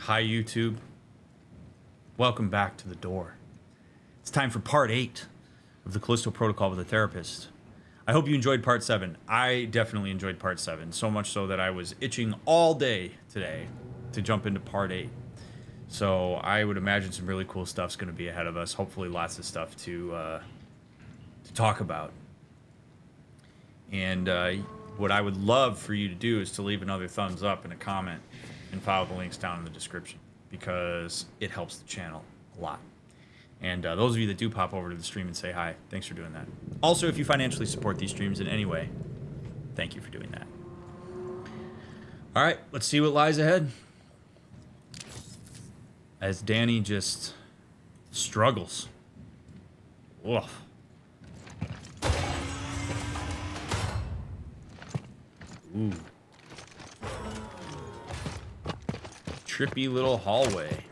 Hi, YouTube. Welcome back to the door. It's time for part 8 of the Callisto Protocol with a Therapist. I hope you enjoyed part 7. I definitely enjoyed part 7, so much so that I was itching all day today to jump into part 8. So I would imagine some really cool stuff's going to be ahead of us. Hopefully lots of stuff to talk about. And what I would love for you to do is to leave another thumbs up and a comment and follow the links down in the description, because it helps the channel a lot. And those of you that do pop over to the stream and say hi, thanks for doing that. Also, if you financially support these streams in any way, thank you for doing that. All right, let's see what lies ahead. As Danny just struggles. Woof. Ooh. Trippy little hallway.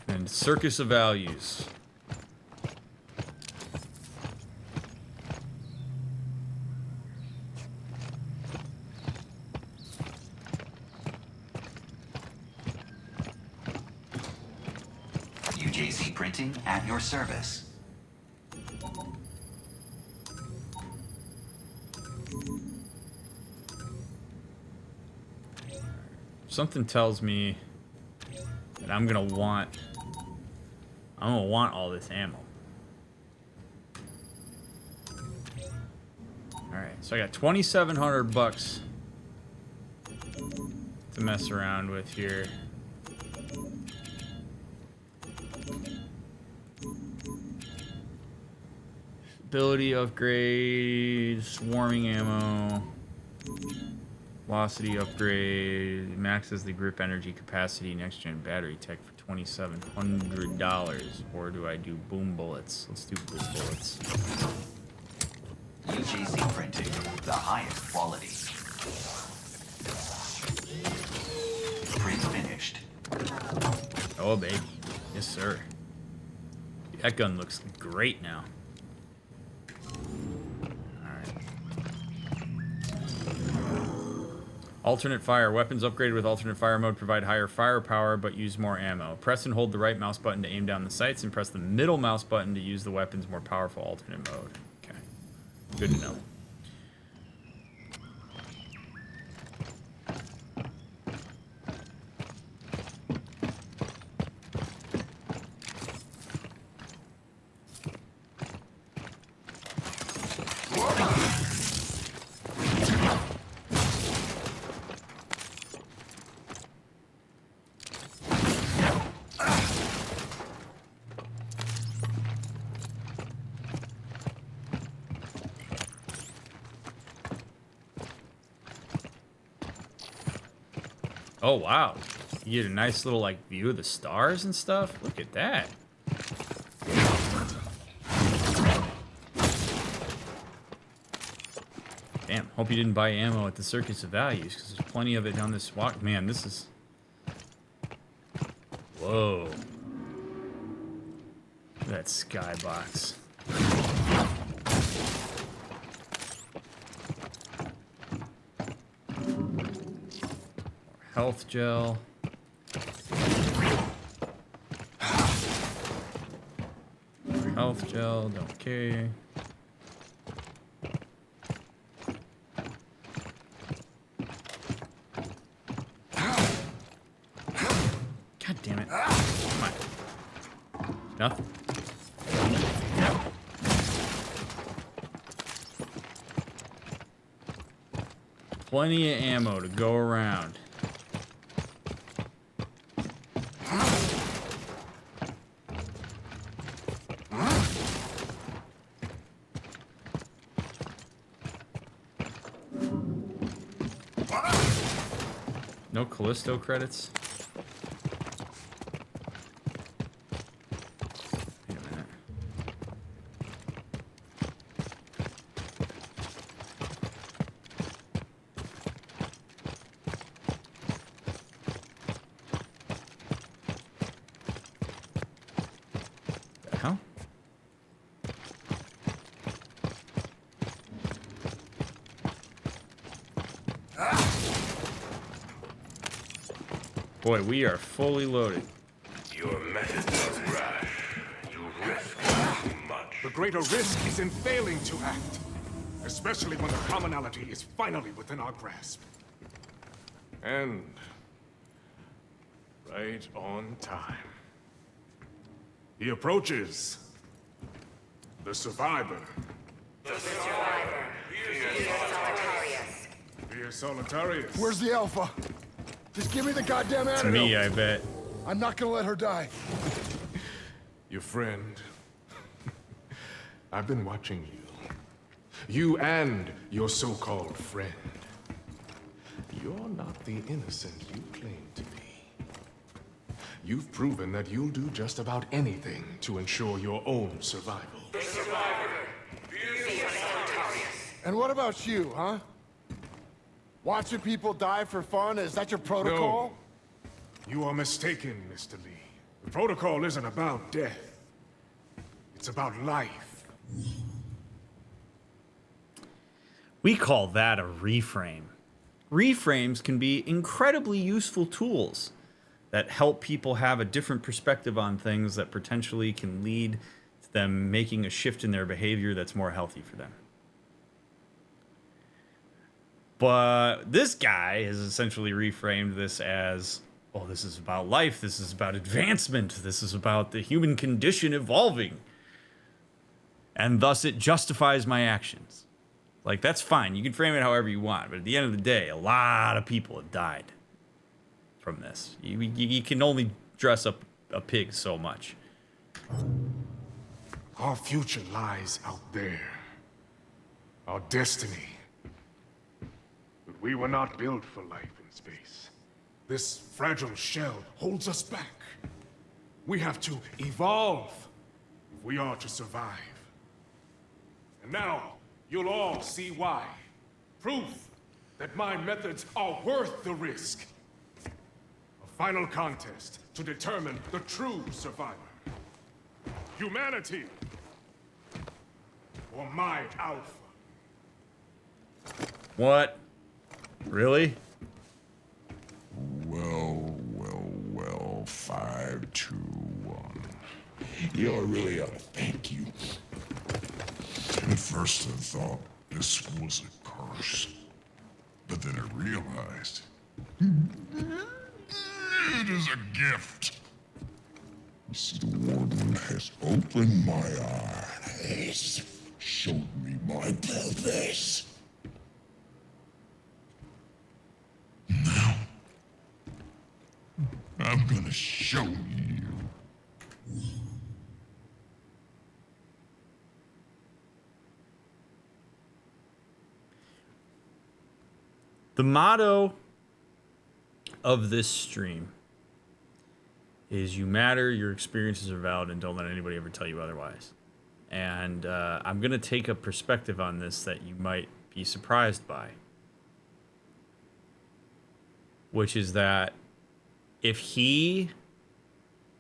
And circus of values. UJC printing at your service. Something tells me that I'm gonna want all this ammo. Alright, so I got 2,700 bucks to mess around with here. Ability upgrade, swarming ammo, velocity upgrade, maxes the grip energy capacity, next gen battery tech for $2,700. Or do I do boom bullets? Let's do boom bullets. UJC printing, the highest quality. Print finished. Oh baby, yes sir. That gun looks great now. Alternate fire. Weapons upgraded with alternate fire mode provide higher firepower but use more ammo. Press and hold the right mouse button to aim down the sights and press the middle mouse button to use the weapon's more powerful alternate mode. Okay. Good to know. Oh, wow. You get a nice little, like, view of the stars and stuff. Look at that. Damn, hope you didn't buy ammo at the Circus of Values, because there's plenty of it down this walk. Man, this is... Whoa. Look at that skybox. Health gel. Health gel, don't care. God damn it. Come on. Nothing. Plenty of ammo to go around. No Callisto credits? Wait a minute. The hell? Boy, we are fully loaded. Your methods are rash. You risk too much. The greater risk is in failing to act, especially when the commonality is finally within our grasp. And right on time. He approaches. The survivor. The survivor. Via Solitarius. Where's the Alpha? Just give me the goddamn To antidote. me, I bet. I'm not gonna let her die. Your friend. I've been watching you. You and your so-called friend. You're not the innocent you claim to be. You've proven that you'll do just about anything to ensure your own survival. The survivor. Via Solitarius. And what about you, huh? Watching people die for fun? Is that your protocol? No. You are mistaken, Mr. Lee. The protocol isn't about death. It's about life. We call that a reframe. Reframes can be incredibly useful tools that help people have a different perspective on things that potentially can lead to them making a shift in their behavior that's more healthy for them. But this guy has essentially reframed this as, oh, this is about life, this is about advancement, this is about the human condition evolving. And thus it justifies my actions. Like, that's fine. You can frame it however you want. But at the end of the day, a lot of people have died from this. You can only dress up a pig so much. Our future lies out there. Our destiny. But we were not built for life in space. This fragile shell holds us back. We have to evolve if we are to survive. And now, you'll all see why. Proof that my methods are worth the risk. A final contest to determine the true survivor. Humanity, or my Alpha. What? Really? Well, 5, 2, 1. You know, I really ought to thank you. At first I thought this was a curse, but then I realized it is a gift. You see, the warden has opened my eyes, showed me my purpose. Now, I'm gonna show you. The motto of this stream is you matter, your experiences are valid, and don't let anybody ever tell you otherwise. And I'm going to take a perspective on this that you might be surprised by. Which is that if he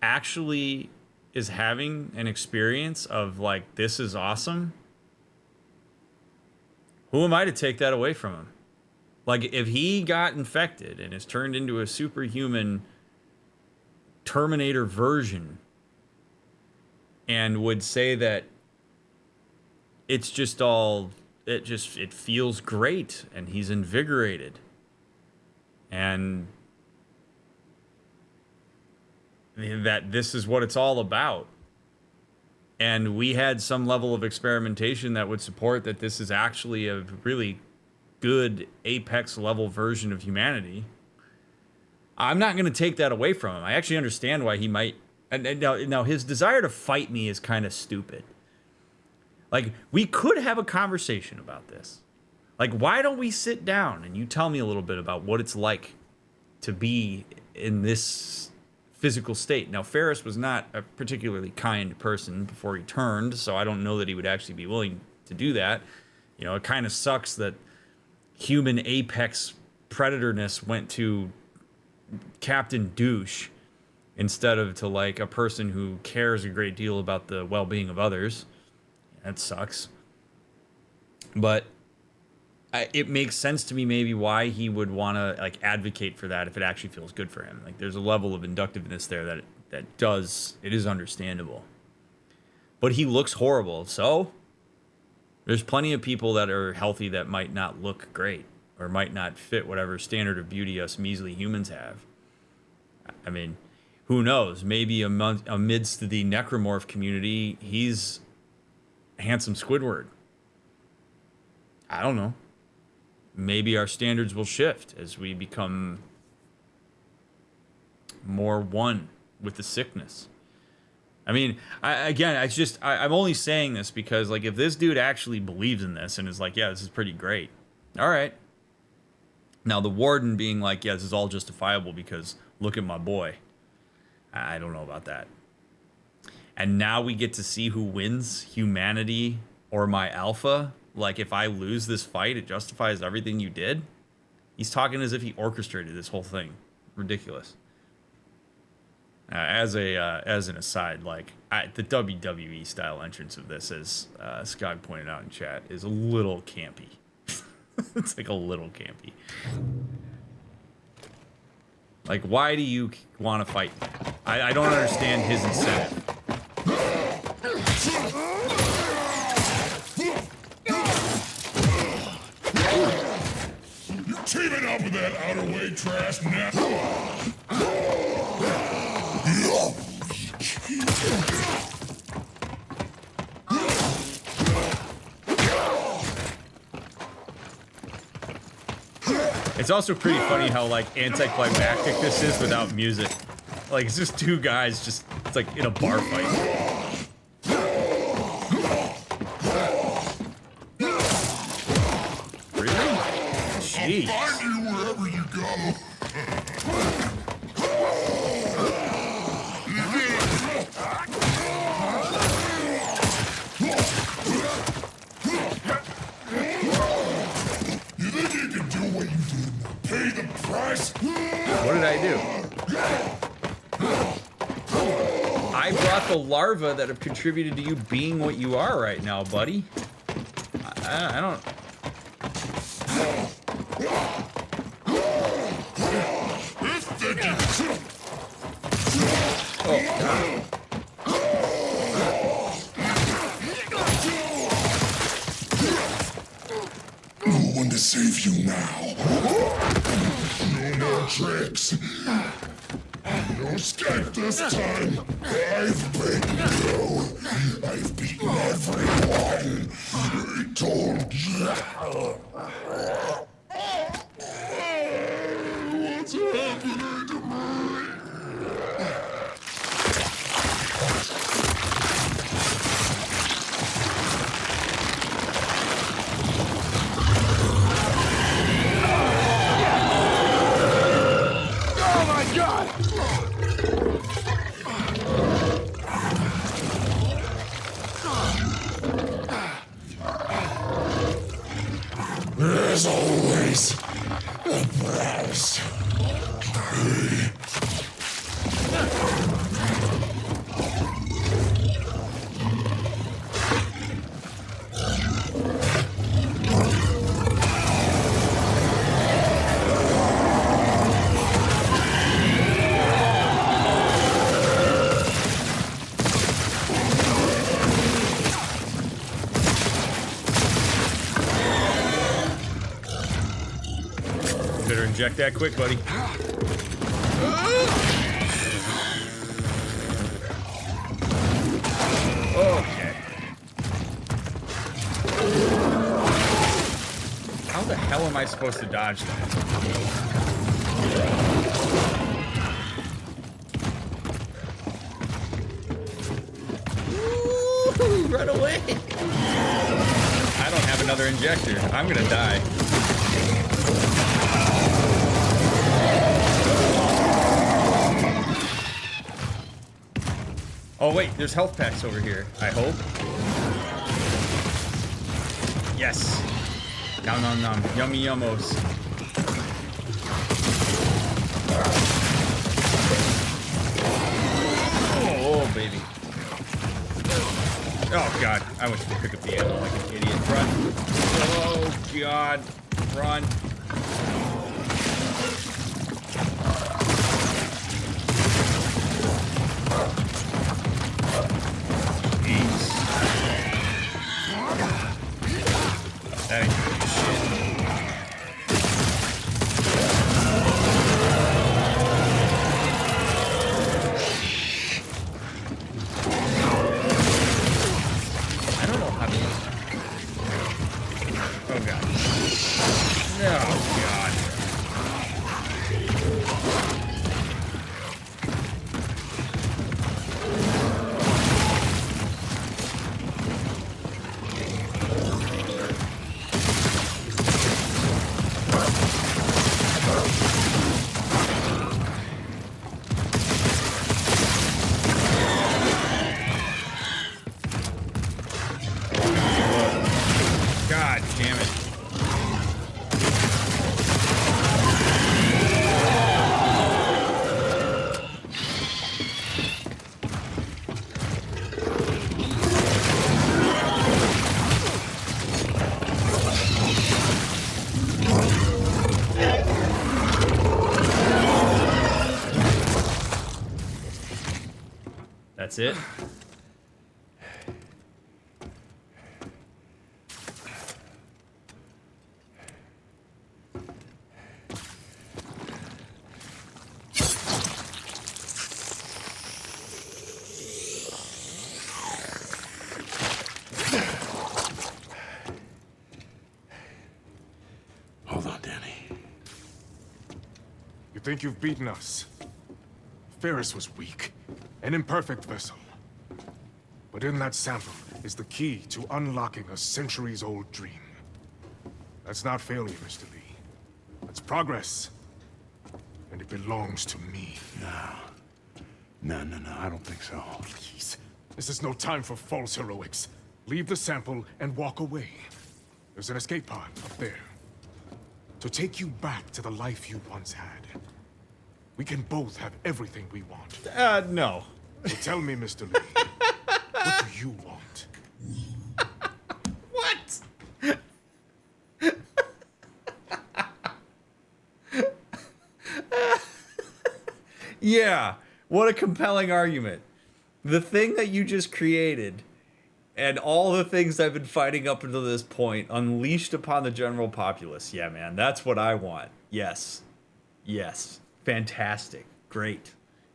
actually is having an experience of like, this is awesome, who am I to take that away from him? Like, if he got infected and is turned into a superhuman Terminator version and would say that it's just all, it feels great and he's invigorated and that this is what it's all about. And we had some level of experimentation that would support that this is actually a really good apex level version of humanity. I'm not going to take that away from him. I actually understand why he might. And now his desire to fight me is kind of stupid. Like, we could have a conversation about this. Like, why don't we sit down and you tell me a little bit about what it's like to be in this physical state. Now, Ferris was not a particularly kind person before he turned, so I don't know that he would actually be willing to do that. You know, it kind of sucks that human apex predatorness went to Captain Douche instead of to like a person who cares a great deal about the well-being of others. That sucks. But it makes sense to me maybe why he would want to like advocate for that if it actually feels good for him. Like there's a level of inductiveness there that it is understandable. But he looks horrible, so there's plenty of people that are healthy that might not look great or might not fit whatever standard of beauty us measly humans have. I mean, who knows? Maybe amidst the necromorph community, he's handsome Squidward. I don't know. Maybe our standards will shift as we become more one with the sickness. I mean, I'm only saying this because, like, if this dude actually believes in this and is like, yeah, this is pretty great. All right. Now, the warden being like, yeah, this is all justifiable because look at my boy. I don't know about that. And now we get to see who wins, humanity or my alpha. Like, if I lose this fight, it justifies everything you did. He's talking as if he orchestrated this whole thing. Ridiculous. As an aside, like the WWE style entrance of this, as Scott pointed out in chat, is a little campy. It's like a little campy. Like, why do you want to fight? I don't understand his incentive. You're teaming up with that outer way trash now. It's also pretty funny how like anticlimactic this is without music. Like it's just two guys just it's like in a bar fight. Really? Jeez. I'll find you wherever you go. You think you can do what you did? Pay the price? What did I do? I brought the larvae that have contributed to you being what you are right now, buddy. I don't... Oh, God. No one to save you now. No more tricks. No escape this time. I've beaten you. I've beaten everyone. I told you. What's happening to me? There's always a price. Better inject that quick, buddy. Okay. How the hell am I supposed to dodge that? Woo, run away! I don't have another injector. I'm gonna die. Oh wait, there's health packs over here, I hope. Yes. Nom nom nom. Yummy yummos. Oh, baby. Oh god, I went to pick up the ammo like an idiot. Run. Oh god. Run. Jeez. That ain't good shit. I don't know how to... Oh, God. Oh, God. God damn it. That's it? Hold on, Danny. You think you've beaten us? Ferris was weak, an imperfect vessel. But in that sample is the key to unlocking a centuries-old dream. That's not failure, Mr. Lee. That's progress. And it belongs to me. No, I don't think so. Please, this is no time for false heroics. Leave the sample and walk away. There's an escape pod up there. To take you back to the life you once had. We can both have everything we want. No. So tell me, Mr. Lee, what do you want? What? Yeah, what a compelling argument. The thing that you just created and all the things I've been fighting up until this point unleashed upon the general populace. Yeah, man, that's what I want. Yes. Yes. Fantastic. Great.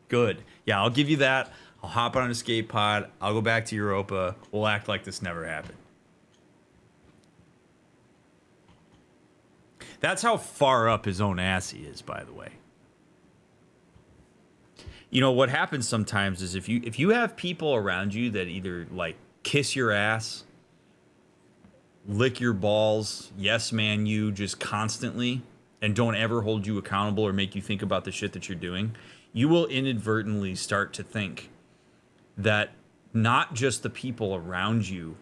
Good. Yeah, I'll give you that. I'll hop on an escape pod. I'll go back to Europa. We'll act like this never happened. That's how far up his own ass he is, by the way. You know, what happens sometimes is if you have people around you that either, like, kiss your ass, lick your balls, yes man you just constantly, and don't ever hold you accountable or make you think about the shit that you're doing, you will inadvertently start to think that not just the people around you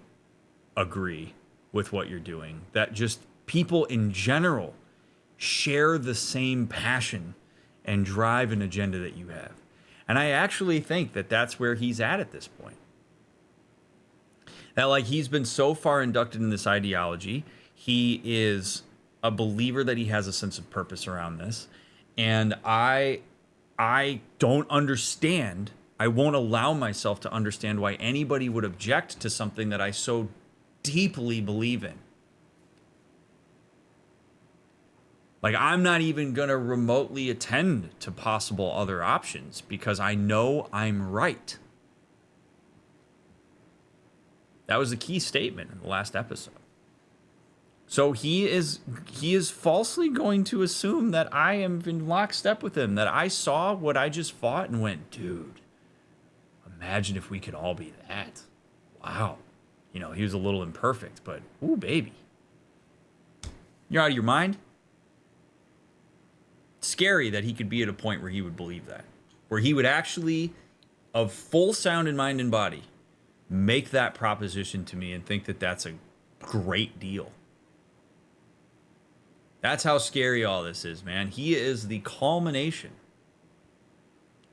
agree with what you're doing, that just people in general share the same passion and drive and agenda that you have. And I actually think that that's where he's at this point. That, like, he's been so far inducted in this ideology, he is a believer that he has a sense of purpose around this. And I don't understand, I won't allow myself to understand why anybody would object to something that I so deeply believe in. Like, I'm not even going to remotely attend to possible other options because I know I'm right. That was a key statement in the last episode. So he is falsely going to assume that I am in lockstep with him, that I saw what I just fought and went, dude, imagine if we could all be that. Wow. You know, he was a little imperfect, but, ooh, baby. You're out of your mind? Scary that he could be at a point where he would believe that. Where he would actually, of full sound in mind and body, make that proposition to me and think that that's a great deal. That's how scary all this is, man. He is the culmination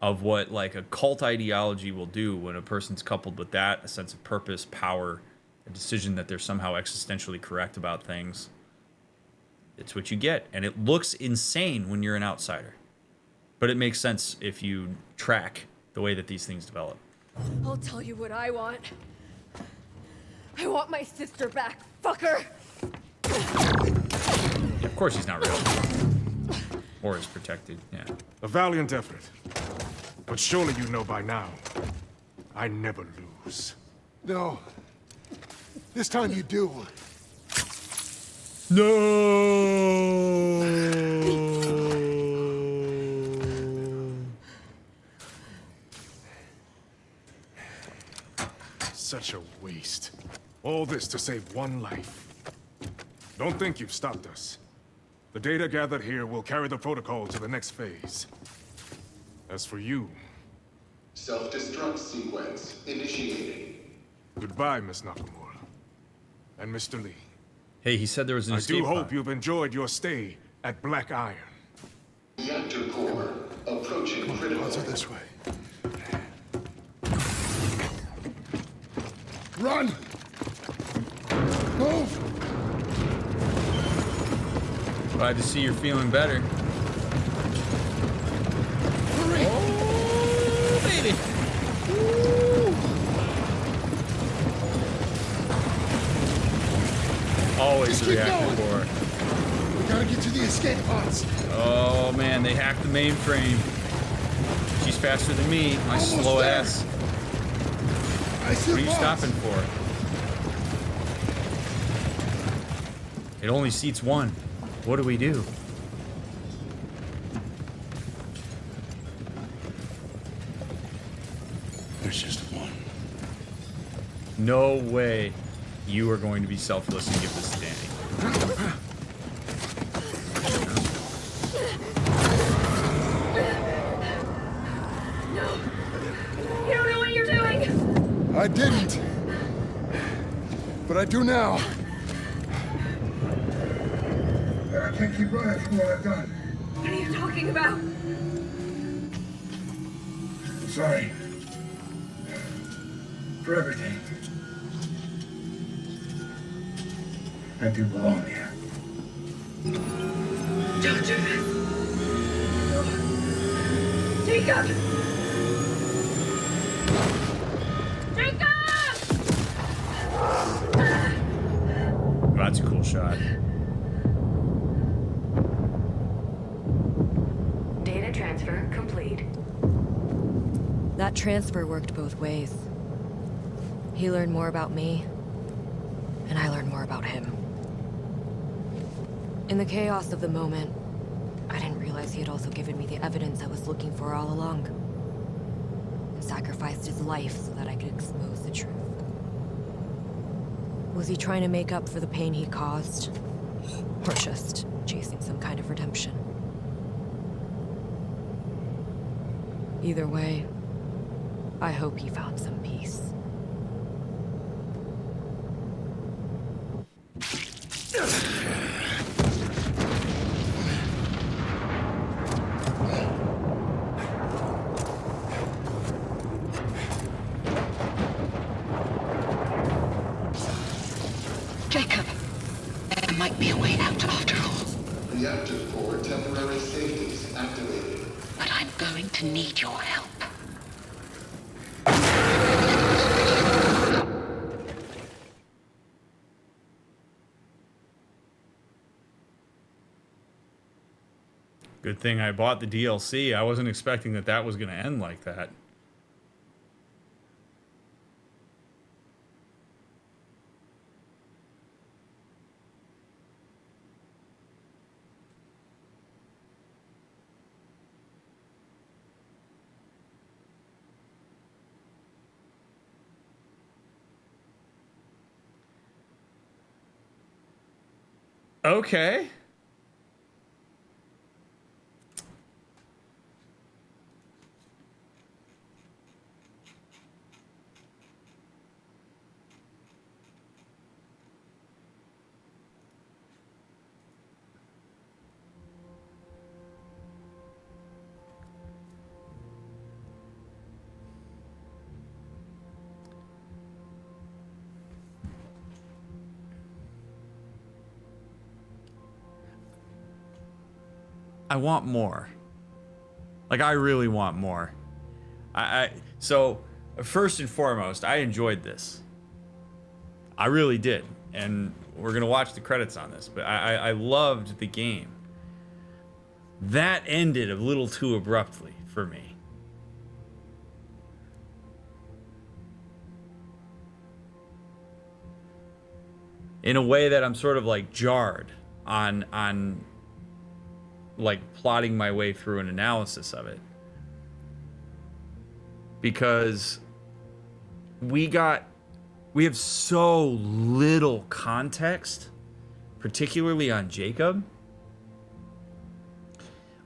of what, like, a cult ideology will do when a person's coupled with that, a sense of purpose, power, a decision that they're somehow existentially correct about things. It's what you get, and it looks insane when you're an outsider. But it makes sense if you track the way that these things develop. I'll tell you what I want. I want my sister back, fucker! Yeah, of course he's not real. Or is protected, yeah. A valiant effort. But surely you know by now, I never lose. No. This time you do. Such a waste. All this to save one life. Don't think you've stopped us. The data gathered here will carry the protocol to the next phase. As for you... Self-destruct sequence initiated. Goodbye, Miss Nakamura. And Mr. Lee. Hey, he said there was an I escape do hope pod. you've enjoyed your stay at Black Iron. Reactor core approaching critical. Odds are this way. Run! Move! Glad to see you're feeling better. Hurry! Oh, baby! Always Just the keep reactor going. core. We gotta get to the escape pods. Oh man, they hacked the mainframe. She's faster than me, my Almost slow there. ass. I see What are you pods. stopping for? It only seats one. What do we do? There's just one. No way you are going to be selfless and give this to Danny. You don't know what you're doing! I didn't. But I do now. I can't keep running from what I've done. What are you talking about? Sorry. For everything. I do belong here. Don't do this! Jacob! Jacob! Well, that's a cool shot. Data transfer complete. That transfer worked both ways. He learned more about me, and I learned more about him. In the chaos of the moment, I didn't realize he had also given me the evidence I was looking for all along. And sacrificed his life so that I could expose the truth. Was he trying to make up for the pain he caused? Or just chasing some kind of redemption? Either way, I hope he found some peace. Jacob, there might be a way out after all. Reactor core temporary safeties activated. But I'm going to need your help. Good thing I bought the DLC. I wasn't expecting that that was going to end like that. Okay. I want more. Like, I really want more. So first and foremost, I enjoyed this. I really did. And we're going to watch the credits on this, but I loved the game. That ended a little too abruptly for me. In a way that I'm sort of like jarred on like plotting my way through an analysis of it. Because we have so little context, particularly on Jacob.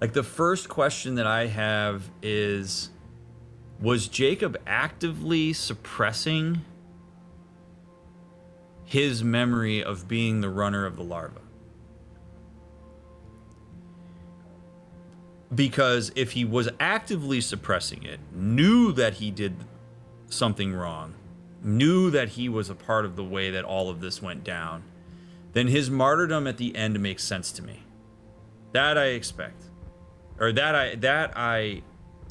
Like, the first question that I have is, was Jacob actively suppressing his memory of being the runner of the larva? Because if he was actively suppressing it, knew that he did something wrong, knew that he was a part of the way that all of this went down, then his martyrdom at the end makes sense to me. That I expect. Or that I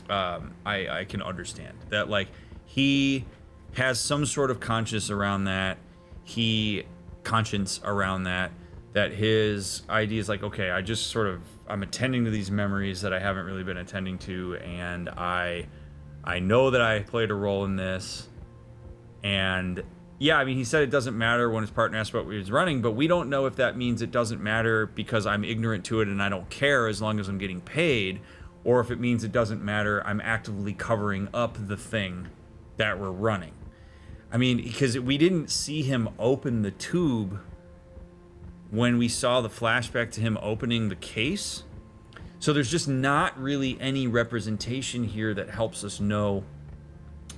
can understand. That, like, he has some sort of conscience around that. That his idea is like, okay, I'm attending to these memories that I haven't really been attending to, and I know that I played a role in this. And yeah, I mean, he said it doesn't matter when his partner asked what he was running, but we don't know if that means it doesn't matter because I'm ignorant to it and I don't care as long as I'm getting paid, or if it means it doesn't matter, I'm actively covering up the thing that we're running. I mean, because we didn't see him open the tube when we saw the flashback to him opening the case. So there's just not really any representation here that helps us know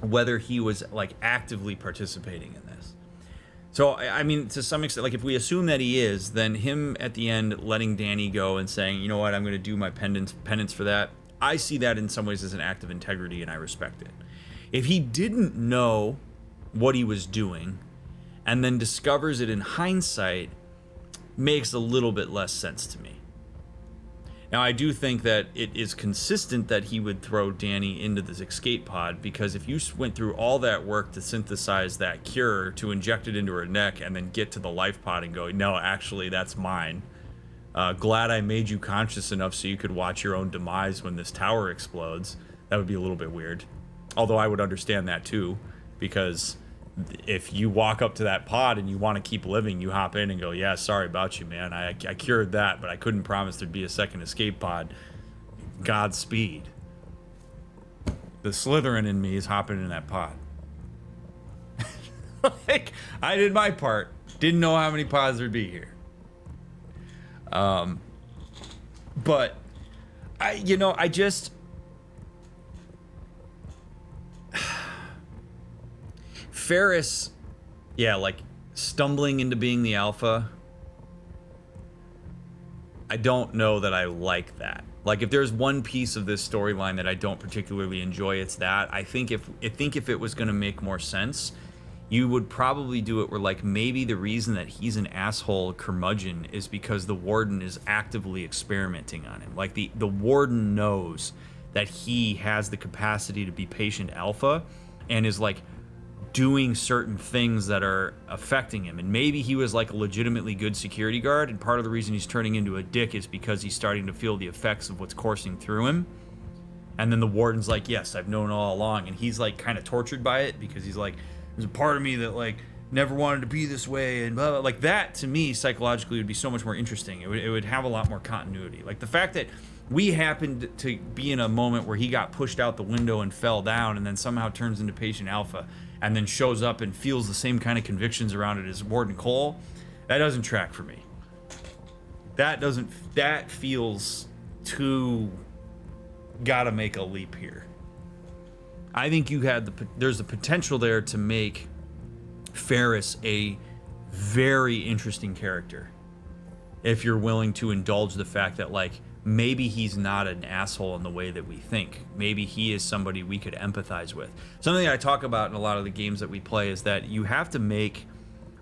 whether he was like actively participating in this. So, I mean, to some extent, like, if we assume that he is, then him at the end letting Danny go and saying, you know what, I'm going to do my penance for that, I see that in some ways as an act of integrity, and I respect it. If he didn't know what he was doing and then discovers it in hindsight, makes a little bit less sense to me. Now, I do think that it is consistent that he would throw Danny into this escape pod, because if you went through all that work to synthesize that cure, to inject it into her neck, and then get to the life pod and go, no, actually, that's mine. Glad I made you conscious enough so you could watch your own demise when this tower explodes. That would be a little bit weird. Although I would understand that too, because if you walk up to that pod and you want to keep living, you hop in and go, yeah, sorry about you, man. I cured that, but I couldn't promise there'd be a second escape pod. Godspeed. The Slytherin in me is hopping in that pod. Like, I did my part. Didn't know how many pods there'd be here. But I just... Ferris, yeah, like stumbling into being the alpha. I don't know that I like that. Like, if there's one piece of this storyline that I don't particularly enjoy, it's that. I think if it was going to make more sense, you would probably do it where, like, maybe the reason that he's an asshole curmudgeon is because the warden is actively experimenting on him. Like, the warden knows that he has the capacity to be patient alpha and is, like, doing certain things that are affecting him. And maybe he was like a legitimately good security guard, and part of the reason he's turning into a dick is because he's starting to feel the effects of what's coursing through him. And then the warden's like, yes, I've known all along. And he's like kind of tortured by it, because he's like, there's a part of me that like never wanted to be this way, and blah, blah. Like, that to me psychologically would be so much more interesting. It would have a lot more continuity. Like, the fact that we happened to be in a moment where he got pushed out the window and fell down, and then somehow turns into patient alpha, and then shows up and feels the same kind of convictions around it as Warden Cole, that doesn't track for me. That feels too gotta make a leap here. I think there's a potential there to make Ferris a very interesting character, if you're willing to indulge the fact that, like, maybe he's not an asshole in the way that we think. Maybe he is somebody we could empathize with. Something I talk about in a lot of the games that we play is that you have to make,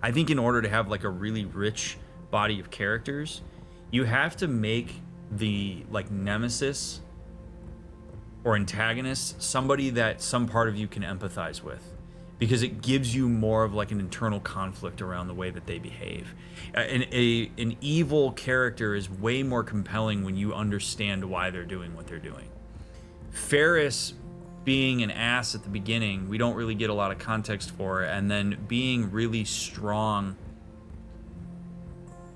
I think in order to have like a really rich body of characters, you have to make the like nemesis or antagonist, somebody that some part of you can empathize with, because it gives you more of like an internal conflict around the way that they behave. An evil character is way more compelling when you understand why they're doing what they're doing. Ferris being an ass at the beginning, we don't really get a lot of context for, and then being really strong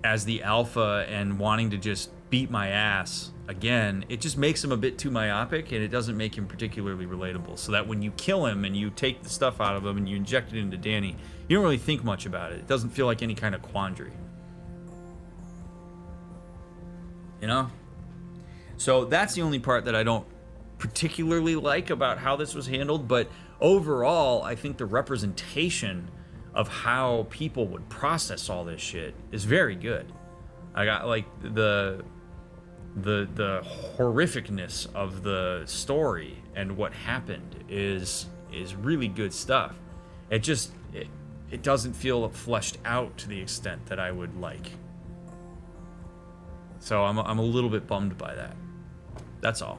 as the alpha and wanting to just beat my ass again, it just makes him a bit too myopic, and it doesn't make him particularly relatable. So that when you kill him and you take the stuff out of him and you inject it into Danny, you don't really think much about it. It doesn't feel like any kind of quandary. You know? So that's the only part that I don't particularly like about how this was handled, but overall, I think the representation of how people would process all this shit is very good. I got like the horrificness of the story and what happened is really good stuff. It just it doesn't feel fleshed out to the extent that I would like. So I'm a little bit bummed by that. That's all.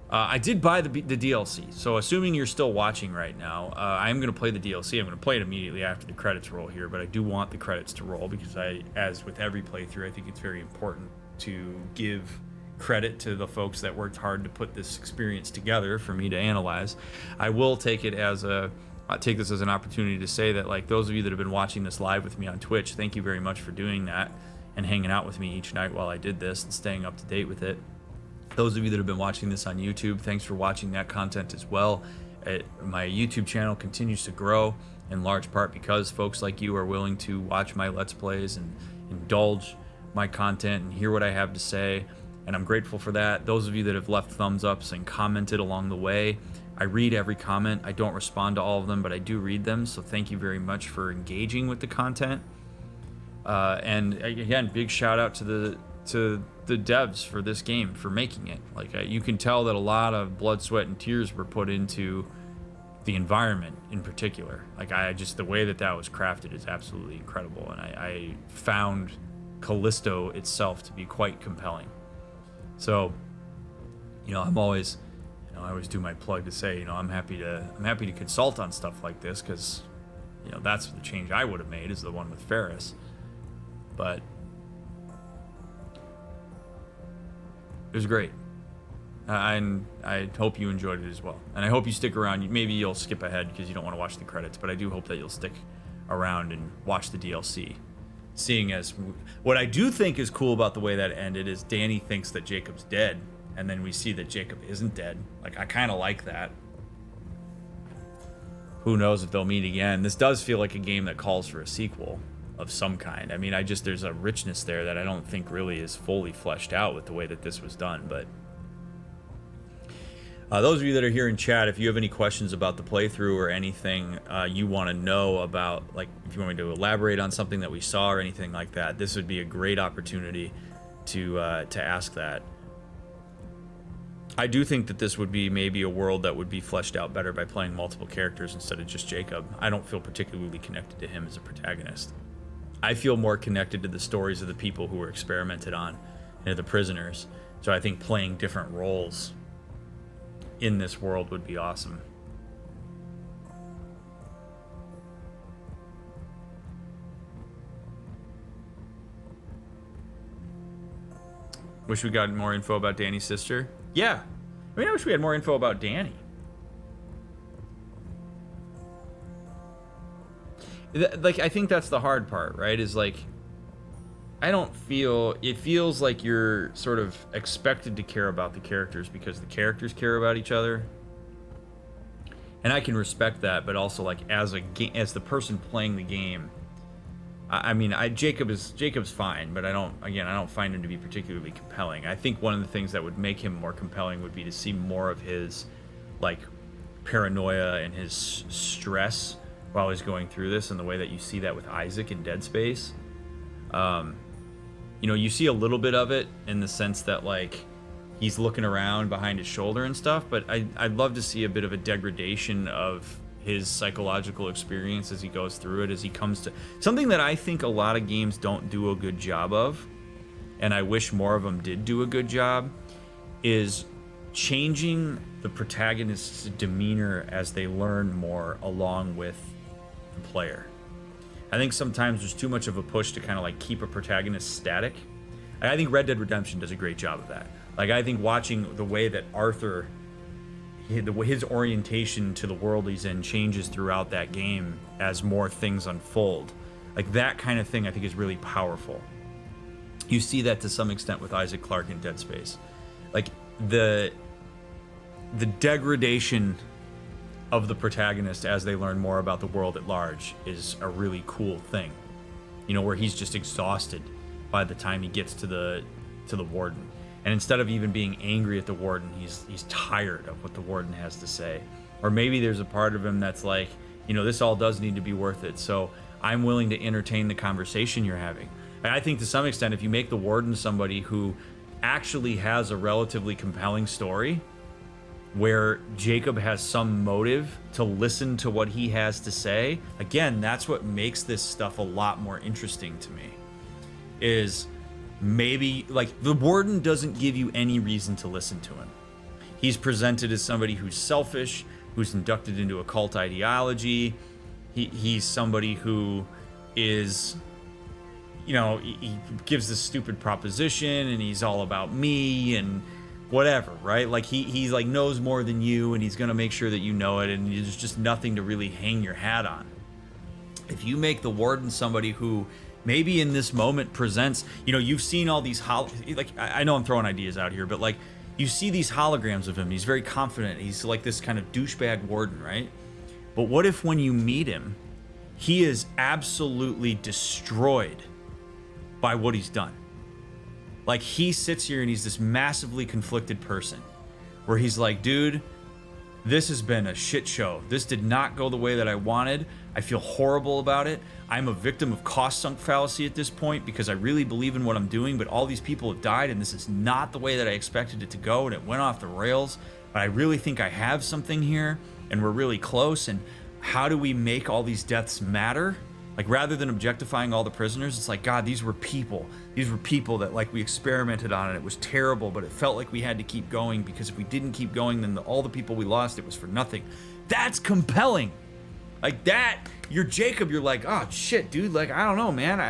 I did buy the DLC, so assuming you're still watching right now, I'm going to play the DLC. I'm going to play it immediately after the credits roll here, but I do want the credits to roll because as with every playthrough, I think it's very important to give credit to the folks that worked hard to put this experience together for me to analyze. I will take this as an opportunity to say that, like, those of you that have been watching this live with me on Twitch, thank you very much for doing that and hanging out with me each night while I did this and staying up to date with it. Those of you that have been watching this on YouTube, thanks for watching that content as well. My YouTube channel continues to grow in large part because folks like you are willing to watch my Let's Plays and indulge my content and hear what I have to say, and I'm grateful for that. Those of you that have left thumbs ups and commented along the way, I read every comment. I don't respond to all of them, but I do read them, so thank you very much for engaging with the content. And again, big shout out to the devs for this game for making it. Like, you can tell that a lot of blood, sweat, and tears were put into the environment in particular. Like, the way that was crafted is absolutely incredible, and I found Callisto itself to be quite compelling. So, I always do my plug to say, I'm happy to consult on stuff like this, because that's the change I would have made, is the one with Ferris. But it was great. And I hope you enjoyed it as well. And I hope you stick around. Maybe you'll skip ahead because you don't want to watch the credits, but I do hope that you'll stick around and watch the DLC. Seeing as what I do think is cool about the way that ended is Danny thinks that Jacob's dead, and then we see that Jacob isn't dead. Like, I kind of like that. Who knows if they'll meet again. This does feel like a game that calls for a sequel of some kind. I mean, there's a richness there that I don't think really is fully fleshed out with the way that this was done. But those of you that are here in chat, if you have any questions about the playthrough or anything you want to know about, like if you want me to elaborate on something that we saw or anything like that, this would be a great opportunity to ask that. I do think that this would be maybe a world that would be fleshed out better by playing multiple characters instead of just Jacob. I don't feel particularly connected to him as a protagonist. I feel more connected to the stories of the people who were experimented on and the prisoners. So I think playing different roles in this world would be awesome. Wish we got more info about Danny's sister. Yeah. I mean, I wish we had more info about Danny. Like, I think that's the hard part, right? Is like, it feels like you're sort of expected to care about the characters because the characters care about each other. And I can respect that, but also, like, as the person playing the game, I mean, Jacob's fine, but I don't find him to be particularly compelling. I think one of the things that would make him more compelling would be to see more of his, like, paranoia and his stress while he's going through this, and the way that you see that with Isaac in Dead Space. You see a little bit of it in the sense that, like, he's looking around behind his shoulder and stuff, but I'd love to see a bit of a degradation of his psychological experience as he goes through it, as he comes to something that I think a lot of games don't do a good job of. and I wish more of them did do a good job, is changing the protagonist's demeanor as they learn more along with the player. I think sometimes there's too much of a push to kind of like keep a protagonist static. I think Red Dead Redemption does a great job of that. Like, I think watching the way that Arthur, his orientation to the world he's in changes throughout that game as more things unfold. Like, that kind of thing I think is really powerful. You see that to some extent with Isaac Clarke in Dead Space. Like, the degradation of the protagonist as they learn more about the world at large is a really cool thing. You know, where he's just exhausted by the time he gets to the warden. And instead of even being angry at the warden, he's tired of what the warden has to say. Or maybe there's a part of him that's like, you know, this all does need to be worth it, so I'm willing to entertain the conversation you're having. And I think to some extent, if you make the warden somebody who actually has a relatively compelling story, where Jacob has some motive to listen to what he has to say, again, that's what makes this stuff a lot more interesting to me. Is maybe, like, the warden doesn't give you any reason to listen to him. He's presented as somebody who's selfish, who's inducted into a cult ideology. He's somebody who is, you know, he gives this stupid proposition and he's all about me and whatever, right? Like, he's like knows more than you, and he's gonna make sure that you know it, and there's just nothing to really hang your hat on. If you make the warden somebody who maybe in this moment presents, you know, you've seen all these like, I know I'm throwing ideas out here, but like, you see these holograms of him. He's very confident. He's like this kind of douchebag warden, right? But what if when you meet him, he is absolutely destroyed by what he's done? Like, he sits here and he's this massively conflicted person where he's like, dude, this has been a shit show. This did not go the way that I wanted. I feel horrible about it. I'm a victim of cost sunk fallacy at this point because I really believe in what I'm doing, but all these people have died and this is not the way that I expected it to go, and it went off the rails. But I really think I have something here and we're really close, and how do we make all these deaths matter? Like, rather than objectifying all the prisoners, it's like, God, these were people. These were people that, like, we experimented on and it was terrible, but it felt like we had to keep going, because if we didn't keep going, then all the people we lost, it was for nothing. That's compelling. Like, that, you're Jacob, you're like, oh shit, dude, like, I don't know, man.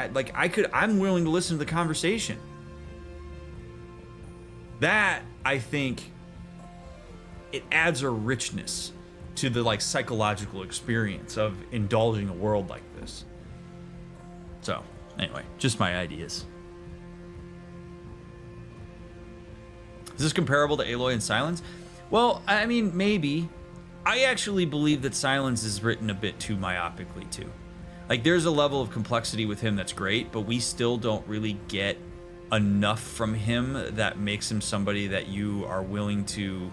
I'm willing to listen to the conversation. That, I think, it adds a richness to the, like, psychological experience of indulging a world like this. So, anyway, just my ideas. Is this comparable to Aloy and Silence? Well, I mean, maybe. I actually believe that Silence is written a bit too myopically, too. Like, there's a level of complexity with him that's great, but we still don't really get enough from him that makes him somebody that you are willing to,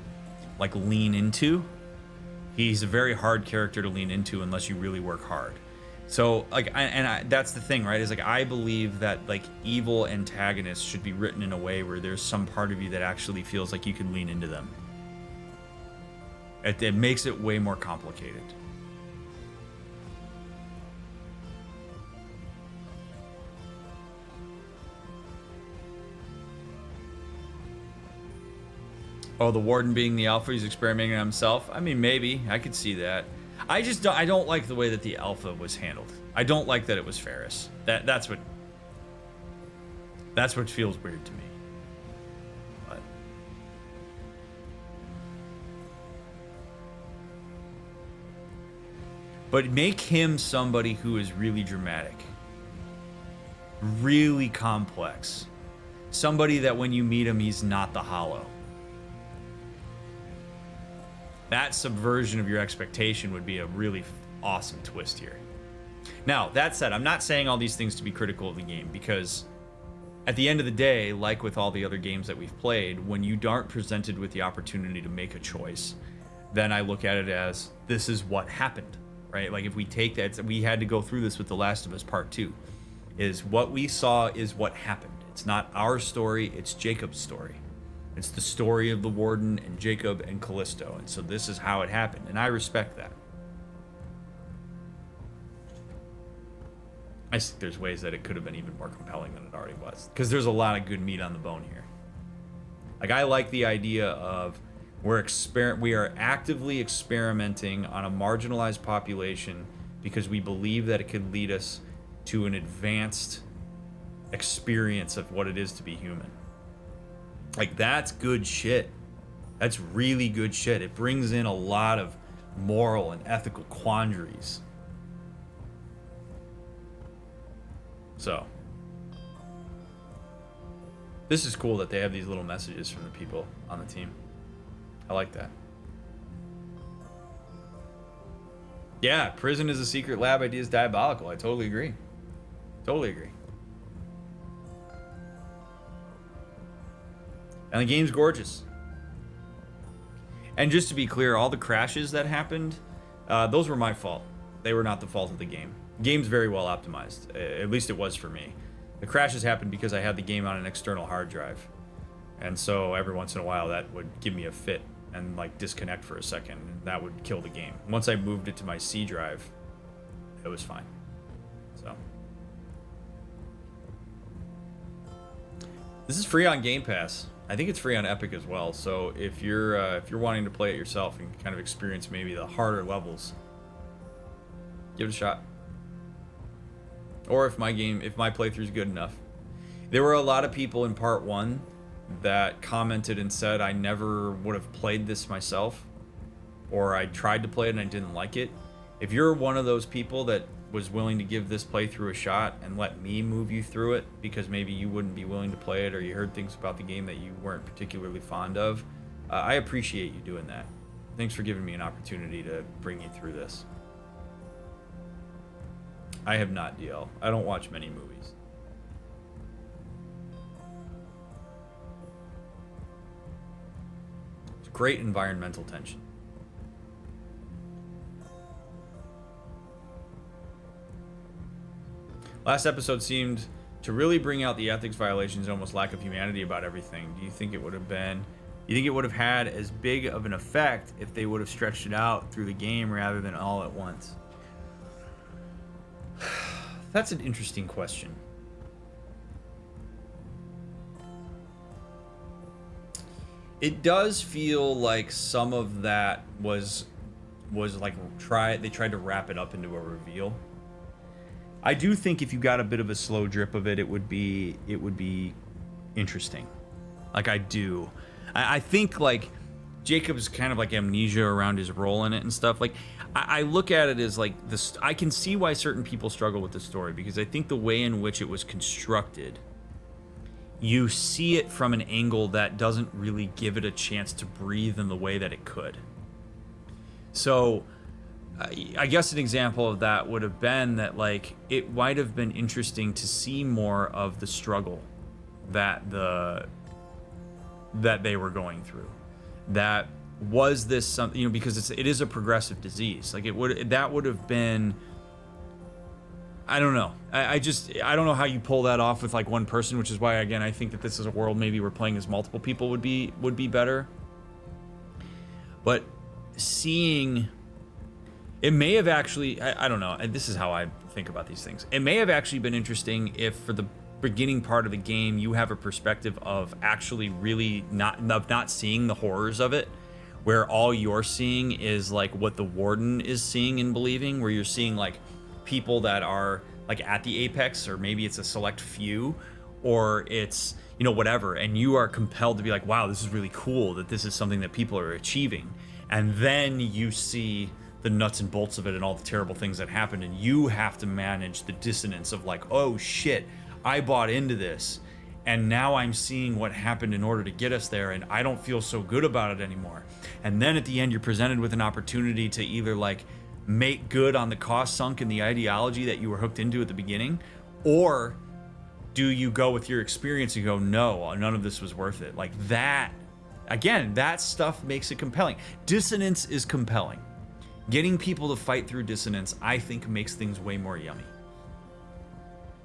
like, lean into. He's a very hard character to lean into unless you really work hard. So, like, that's the thing, right? Is, like, I believe that, like, evil antagonists should be written in a way where there's some part of you that actually feels like you can lean into them. It makes it way more complicated. Oh, the warden being the alpha, he's experimenting on himself. I mean, maybe I could see that. I don't like the way that the alpha was handled. I don't like that it was Ferris. That's what feels weird to me. But make him somebody who is really dramatic, really complex. Somebody that when you meet him, he's not the Hollow. That subversion of your expectation would be a really awesome twist here. Now, that said, I'm not saying all these things to be critical of the game, because at the end of the day, like with all the other games that we've played, when you aren't presented with the opportunity to make a choice, then I look at it as, this is what happened, right? Like, if we take that, we had to go through this with The Last of Us Part 2, is what we saw is what happened. It's not our story, it's Jacob's story. It's the story of the warden and Jacob and Callisto, and so this is how it happened, and I respect that. I think there's ways that it could have been even more compelling than it already was, because there's a lot of good meat on the bone here. Like, I like the idea of we are actively experimenting on a marginalized population because we believe that it could lead us to an advanced experience of what it is to be human. Like, that's good shit. That's really good shit. It brings in a lot of moral and ethical quandaries. So, this is cool that they have these little messages from the people on the team. I like that. Yeah, prison is a secret lab. Idea is diabolical. I totally agree. Totally agree. And the game's gorgeous. And just to be clear, all the crashes that happened, those were my fault. They were not the fault of the game. The game's very well optimized. At least it was for me. The crashes happened because I had the game on an external hard drive. And so every once in a while that would give me a fit and like disconnect for a second. And that would kill the game. Once I moved it to my C drive, it was fine. So. This is free on Game Pass. I think it's free on Epic as well. So if you're wanting to play it yourself and kind of experience maybe the harder levels, give it a shot. Or if my playthrough is good enough. There were a lot of people in part 1 that commented and said I never would have played this myself, or I tried to play it and I didn't like it. If you're one of those people that was willing to give this playthrough a shot and let me move you through it because maybe you wouldn't be willing to play it or you heard things about the game that you weren't particularly fond of, I appreciate you doing that. Thanks for giving me an opportunity to bring you through this. I have not, DL. I don't watch many movies. It's great environmental tension. Last episode seemed to really bring out the ethics violations and almost lack of humanity about everything. Do you think it would have had as big of an effect if they would have stretched it out through the game rather than all at once? That's an interesting question. It does feel like some of that was like they tried to wrap it up into a reveal. I do think if you got a bit of a slow drip of it, it would be interesting. Like, I do. I think like Jacob's kind of like amnesia around his role in it and stuff. Like, I look at it as like this. I can see why certain people struggle with the story because I think the way in which it was constructed, you see it from an angle that doesn't really give it a chance to breathe in the way that it could. So I guess an example of that would have been that like it might have been interesting to see more of the struggle that they were going through. That was this something, because it is a progressive disease. Like that would have been, I don't know. I don't know how you pull that off with like one person, which is why again I think that this is a world maybe we're playing as multiple people would be better. But seeing, it may have actually, I don't know. This is how I think about these things. It may have actually been interesting if for the beginning part of the game you have a perspective of actually really not seeing the horrors of it, where all you're seeing is like what the warden is seeing and believing, where you're seeing like people that are like at the apex, or maybe it's a select few, or it's whatever, and you are compelled to be like, wow, this is really cool that this is something that people are achieving. And then you see the nuts and bolts of it and all the terrible things that happened, and you have to manage the dissonance of like, oh shit, I bought into this and now I'm seeing what happened in order to get us there, and I don't feel so good about it anymore. And then at the end you're presented with an opportunity to either like make good on the cost sunk in the ideology that you were hooked into at the beginning, or do you go with your experience and go, no, none of this was worth it. Like that, again, that stuff makes it compelling. Dissonance is compelling. Getting people to fight through dissonance, I think, makes things way more yummy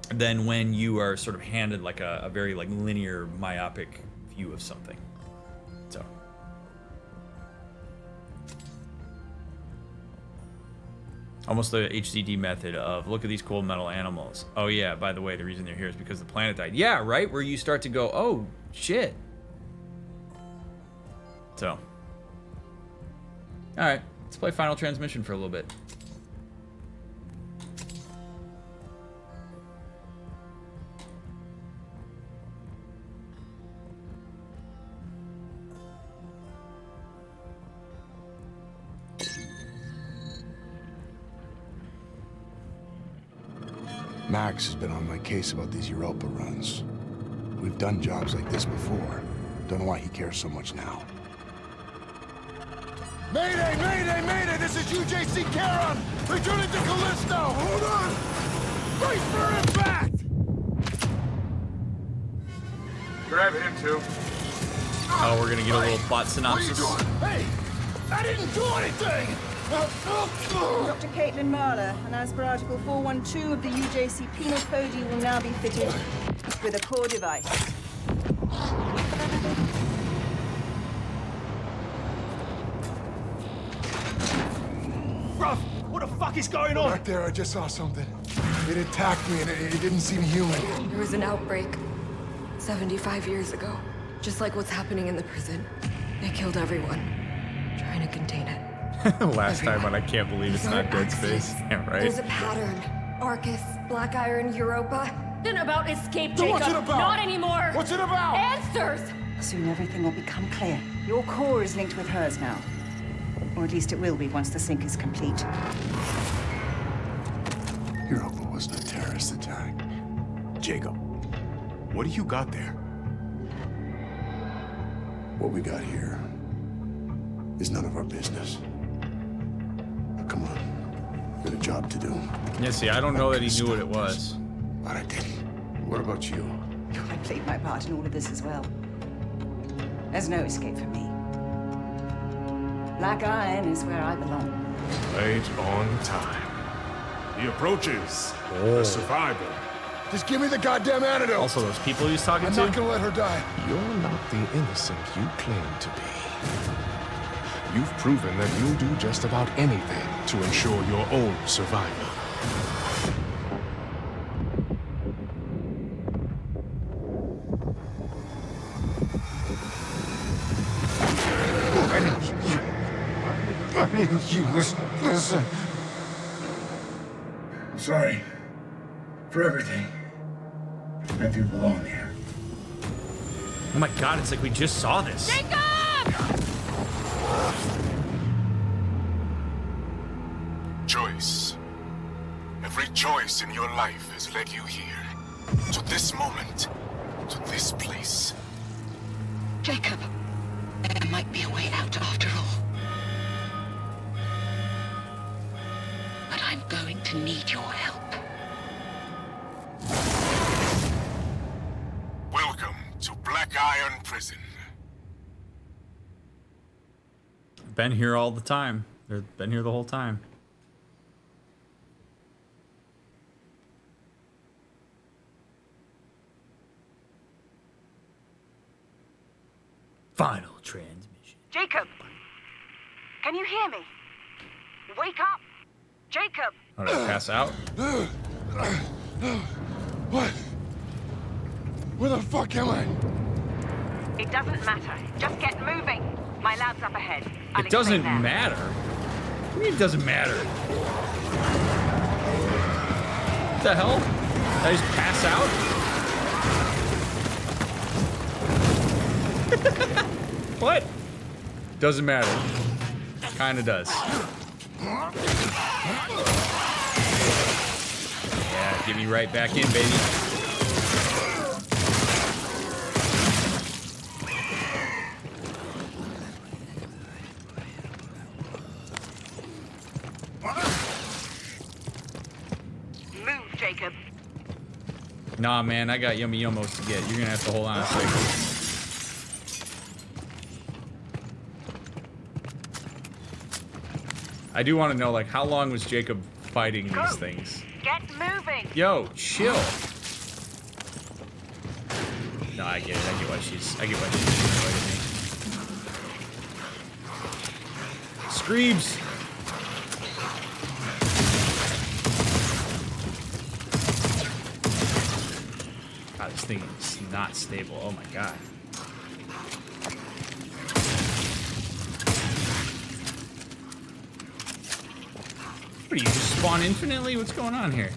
than when you are sort of handed like a very like linear, myopic view of something. So Almost the HCD method of look at these cool metal animals. Oh yeah, by the way, the reason they're here is because the planet died. Yeah, right? Where you start to go, oh shit. So. Alright, let's play Final Transmission for a little bit. Max has been on my case about these Europa runs. We've done jobs like this before. Don't know why he cares so much now. Mayday! Mayday! Mayday! This is UJC Charon! Returning to Callisto! Hold on! Brace for impact! Grab him, too. Oh, we're gonna get a little plot synopsis. What are you doing? Hey! I didn't do anything! Dr. Caitlin Marler, and as per Article 412 of the UJC Penal Code, you will now be fitted with a core device. Ruff, what the fuck is going on? Back there, I just saw something. It attacked me and it didn't seem human. There was an outbreak 75 years ago. Just like what's happening in the prison. They killed everyone, trying to contain it. Last time on I Can't Believe It's Not Dead Space. Yeah, right? There's a pattern. Arcus, Black Iron, Europa. Then about escape, So Jacob. what's it about? Not anymore. What's it about? Answers! Soon everything will become clear. Your core is linked with hers now. Or at least it will be once the sync is complete. Europa wasn't a terrorist attack. Jacob, what do you got there? What we got here is none of our business. But come on, got a job to do. Yeah, see, I don't know that he knew what it was. But I didn't. What about you? I played my part in all of this as well. There's no escape for me. Black Iron is where I belong. Right on time. He approaches. The survivor. Just give me the goddamn antidote! Also, those people he's talking I'm to. not gonna let her die. You're not the innocent you claim to be. You've proven that you'll do just about anything to ensure your own survival. Listen. I'm sorry for everything. I do belong here. Oh my god, it's like we just saw this. Choice. Every choice in your life has led you here. To this moment. To this place. Jacob, there might be a way out after all. But I'm going to need your help. Welcome to Black Iron Prison. Been here all the time. They've been here the whole time. Final transmission. Jacob! Can you hear me? Wake up! Jacob! Oh, did I pass out? What? Where the fuck am I? It doesn't matter. Just get moving. My lab's up ahead. It doesn't matter. What do you mean it doesn't matter? What the hell? Did I just pass out? What? Doesn't matter. Kinda does. Yeah, get me right back in, baby. Move, Jacob. Nah, man, I got yummy yummos to get. You're gonna have to hold on a second. I do want to know, like, how long was Jacob fighting these things? Get moving. Yo, chill. No, I get it. I get why she's annoyed at me. Screams. thing is not stable. Oh my god. What, do you just spawn infinitely? What's going on here?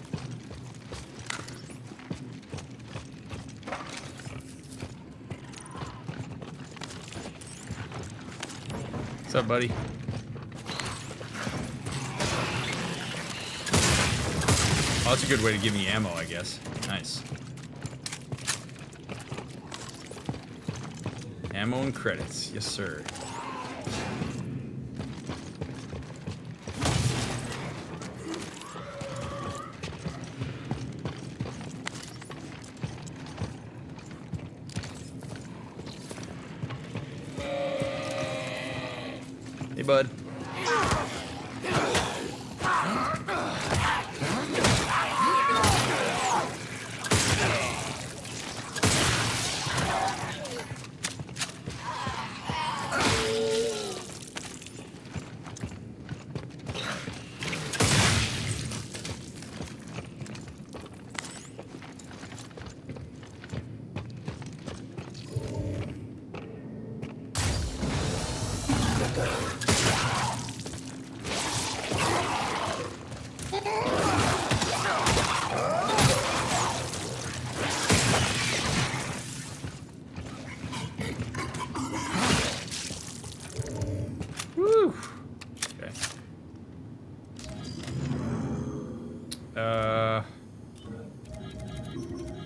What's up, buddy? Oh, that's a good way to give me ammo, I guess. Nice. Ammo and credits. Yes, sir. Hey, bud.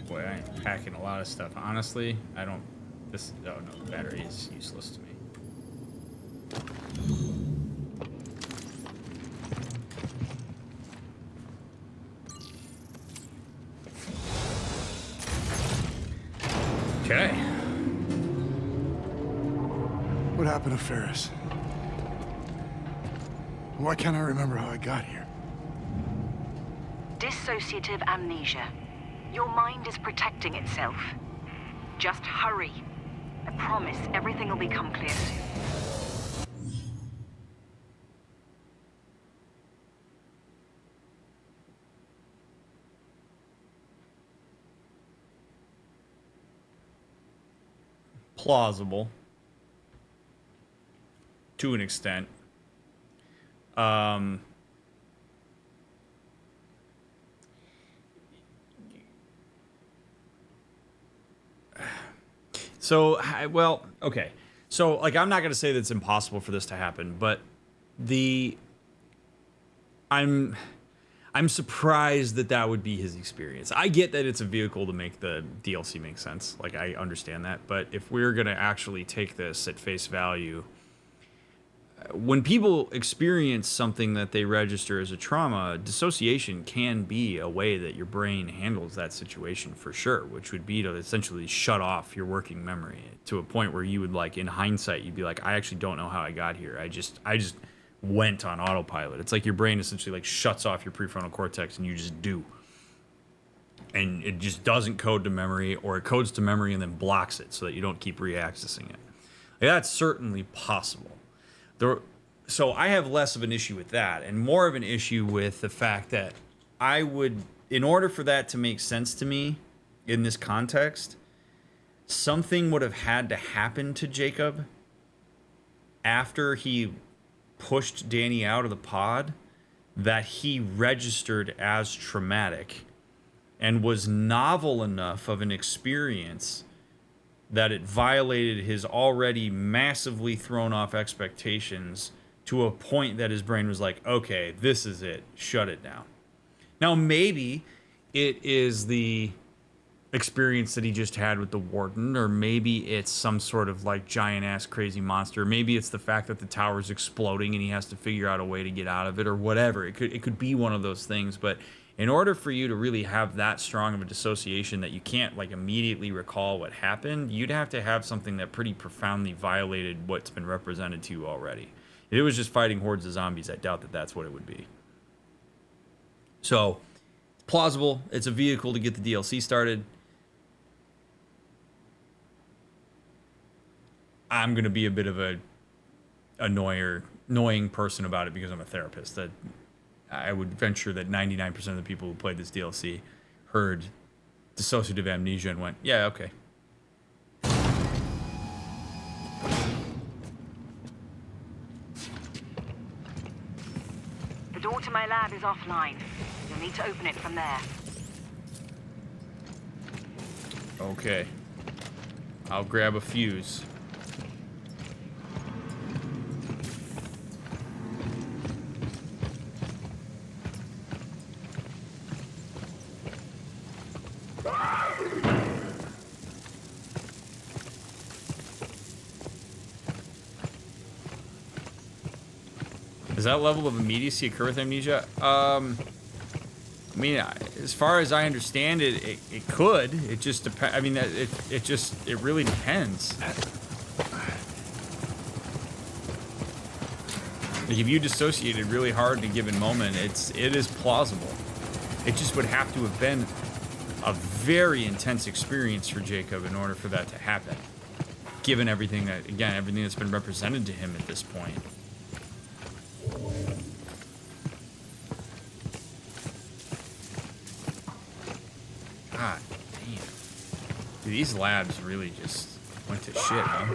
Boy, I am packing a lot of stuff. Honestly, I don't... This... Oh, no. The battery is useless to me. Okay. What happened to Ferris? Why can't I remember how I got here? Dissociative amnesia. Your mind is protecting itself. Just hurry. I promise everything will become clear soon. Plausible. To an extent. So, well, okay. So, like, I'm not going to say that it's impossible for this to happen, but I'm surprised that that would be his experience. I get that it's a vehicle to make the DLC make sense. Like, I understand that. But if we're going to actually take this at face value, when people experience something that they register as a trauma, dissociation can be a way that your brain handles that situation for sure, which would be to essentially shut off your working memory to a point where you would, like, in hindsight, you'd be like, I actually don't know how I got here. I just went on autopilot. It's like your brain essentially, like, shuts off your prefrontal cortex and you just do. And it just doesn't code to memory, or it codes to memory and then blocks it so that you don't keep reaccessing it. Like, that's certainly possible. So I have less of an issue with that and more of an issue with the fact that I would, in order for that to make sense to me in this context, something would have had to happen to Jacob after he pushed Danny out of the pod that he registered as traumatic and was novel enough of an experience that it violated his already massively thrown off expectations to a point that his brain was like, okay, this is it, shut it down. Now, maybe it is the experience that he just had with the warden, or maybe it's some sort of, like, giant-ass crazy monster. Maybe it's the fact that the tower's exploding and he has to figure out a way to get out of it, or whatever. It could be one of those things, but in order for you to really have that strong of a dissociation that you can't, like, immediately recall what happened, you'd have to have something that pretty profoundly violated what's been represented to you already. If it was just fighting hordes of zombies, I doubt that that's what it would be. So, it's plausible. It's a vehicle to get the DLC started. I'm going to be a bit of a annoying person about it because I'm a therapist. That I would venture that 99% of the people who played this DLC heard dissociative amnesia and went, yeah, okay. The door to my lab is offline. You'll need to open it from there. Okay. I'll grab a fuse. Does that level of immediacy occur with amnesia? I mean, as far as I understand it, it could. It just depends. I mean, it really depends. Like if you dissociated really hard in a given moment, it is plausible. It just would have to have been a very intense experience for Jacob in order for that to happen. Given everything everything that's been represented to him at this point. God damn. Dude, these labs really just went to shit, huh?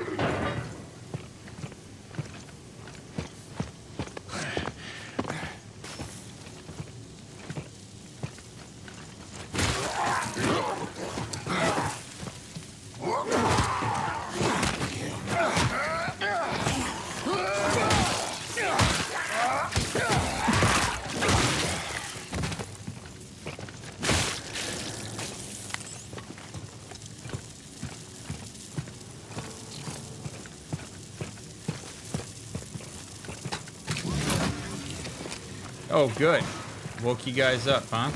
Oh, good. Woke you guys up, huh?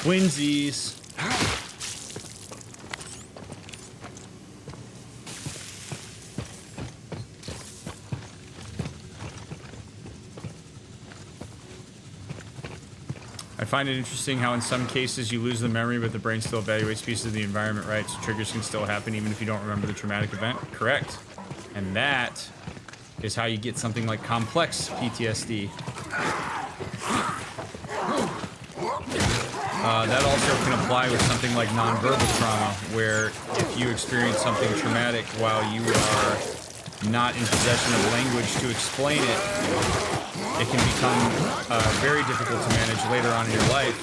Twinsies. I find it interesting how in some cases you lose the memory, but the brain still evaluates pieces of the environment, right? So triggers can still happen even if you don't remember the traumatic event. Correct. And that is how you get something like complex PTSD. That also can apply with something like nonverbal trauma, where if you experience something traumatic while you are not in possession of language to explain it, it can become very difficult to manage later on in your life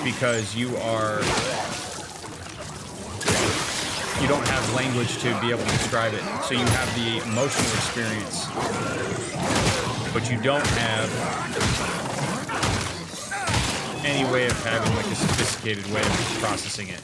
because you don't have language to be able to describe it. So you have the emotional experience, but you don't have any way of having like a sophisticated way of processing it.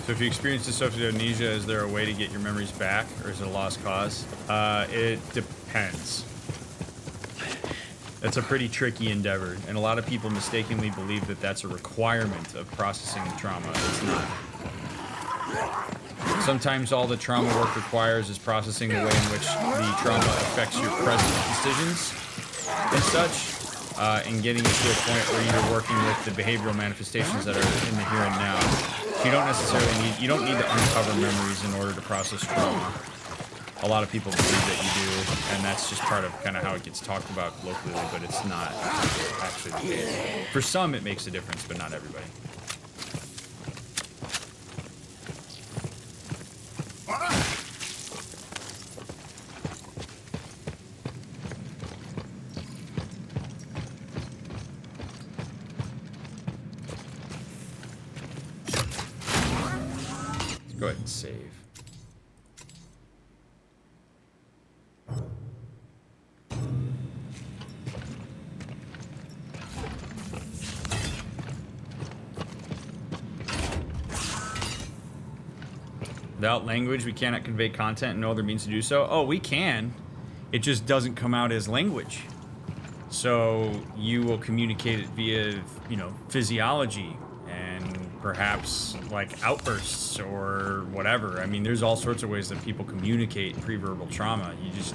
So if you experience dissociative amnesia, is there a way to get your memories back, or is it a lost cause? It depends. That's a pretty tricky endeavor, and a lot of people mistakenly believe that that's a requirement of processing trauma. It's not. Sometimes all the trauma work requires is processing the way in which the trauma affects your present decisions and such, and getting it to a point where you're working with the behavioral manifestations that are in the here and now. So you don't necessarily need to uncover memories in order to process trauma. A lot of people believe that you do, and that's just part of kind of how it gets talked about locally, but it's not actually the case. For some, it makes a difference, but not everybody. Let's go ahead and save. Without language, we cannot convey content and no other means to do so. Oh, we can. It just doesn't come out as language. So you will communicate it via, you know, physiology and perhaps like outbursts or whatever. I mean, there's all sorts of ways that people communicate pre-verbal trauma. You just,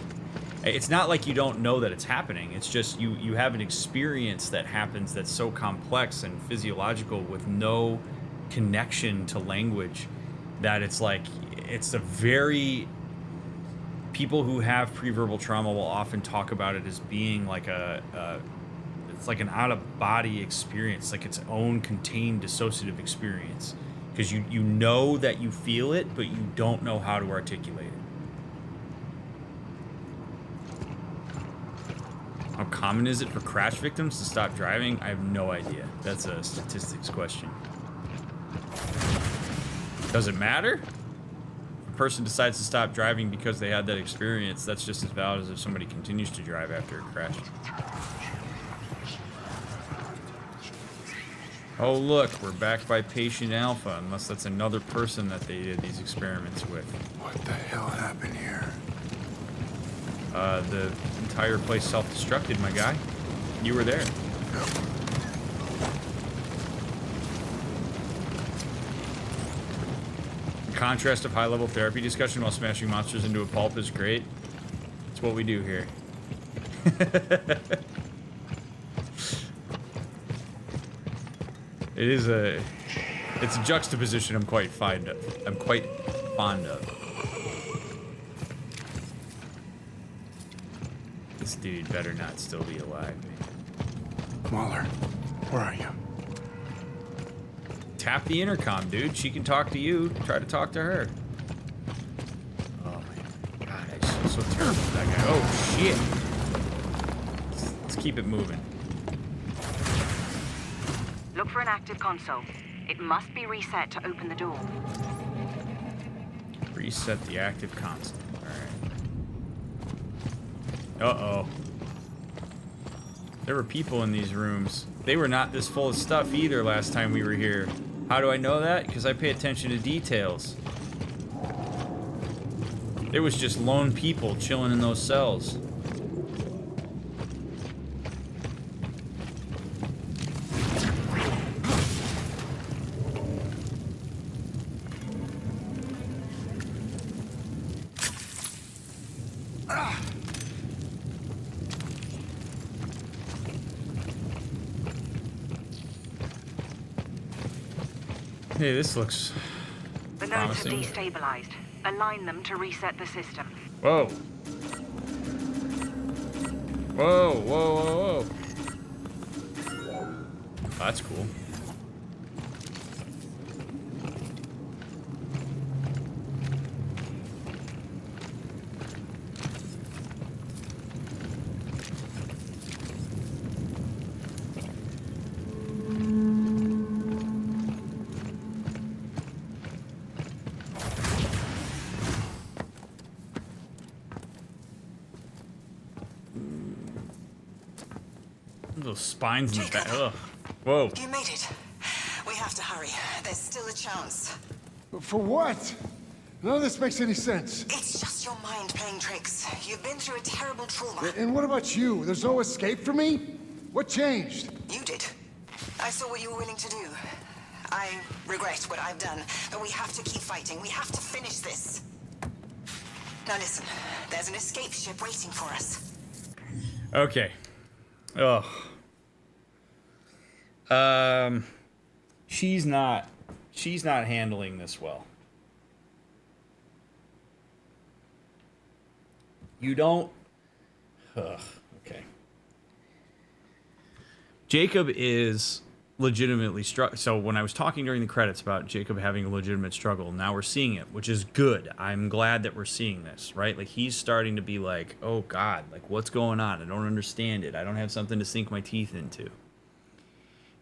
it's not like you don't know that it's happening. It's just you have an experience that happens that's so complex and physiological with no connection to language. That it's like, it's a very, people who have pre-verbal trauma will often talk about it as being like it's like an out-of-body experience, like its own contained dissociative experience. Because you know that you feel it, but you don't know how to articulate it. How common is it for crash victims to stop driving? I have no idea. That's a statistics question. Does it matter? If a person decides to stop driving because they had that experience, that's just as valid as if somebody continues to drive after a crash. Oh look, we're back by Patient Alpha, unless that's another person that they did these experiments with. What the hell happened here? The entire place self-destructed, my guy. You were there. Yep. Contrast of high-level therapy discussion while smashing monsters into a pulp is great. It's what we do here. It's a juxtaposition I'm quite fond of. This dude better not still be alive. Mahler, where are you? Tap the intercom, dude. She can talk to you. Try to talk to her. Oh my god, I just feel so terrible for that guy. Oh shit. Let's keep it moving. Look for an active console. It must be reset to open the door. Reset the active console. Alright. Uh-oh. There were people in these rooms. They were not this full of stuff either last time we were here. How do I know that? Because I pay attention to details. There was just lone people chilling in those cells. Hey, this looks The nodes promising. have destabilized. Align them to reset the system. Whoa. Whoa, whoa, whoa, whoa. Oh, that's cool. Those spines in the back. Ugh. Whoa. You made it. We have to hurry. There's still a chance. For what? None of this makes any sense. It's just your mind playing tricks. You've been through a terrible trauma. And what about you? There's no escape for me? What changed? You did. I saw what you were willing to do. I regret what I've done, but we have to keep fighting. We have to finish this. Now listen, there's an escape ship waiting for us. Okay. Ugh. She's not handling this well. You don't... Ugh, okay. Jacob is legitimately struck. So when I was talking during the credits about Jacob having a legitimate struggle, now we're seeing it, which is good. I'm glad that we're seeing this, right? Like, he's starting to be like, oh God, like, what's going on? I don't understand it. I don't have something to sink my teeth into.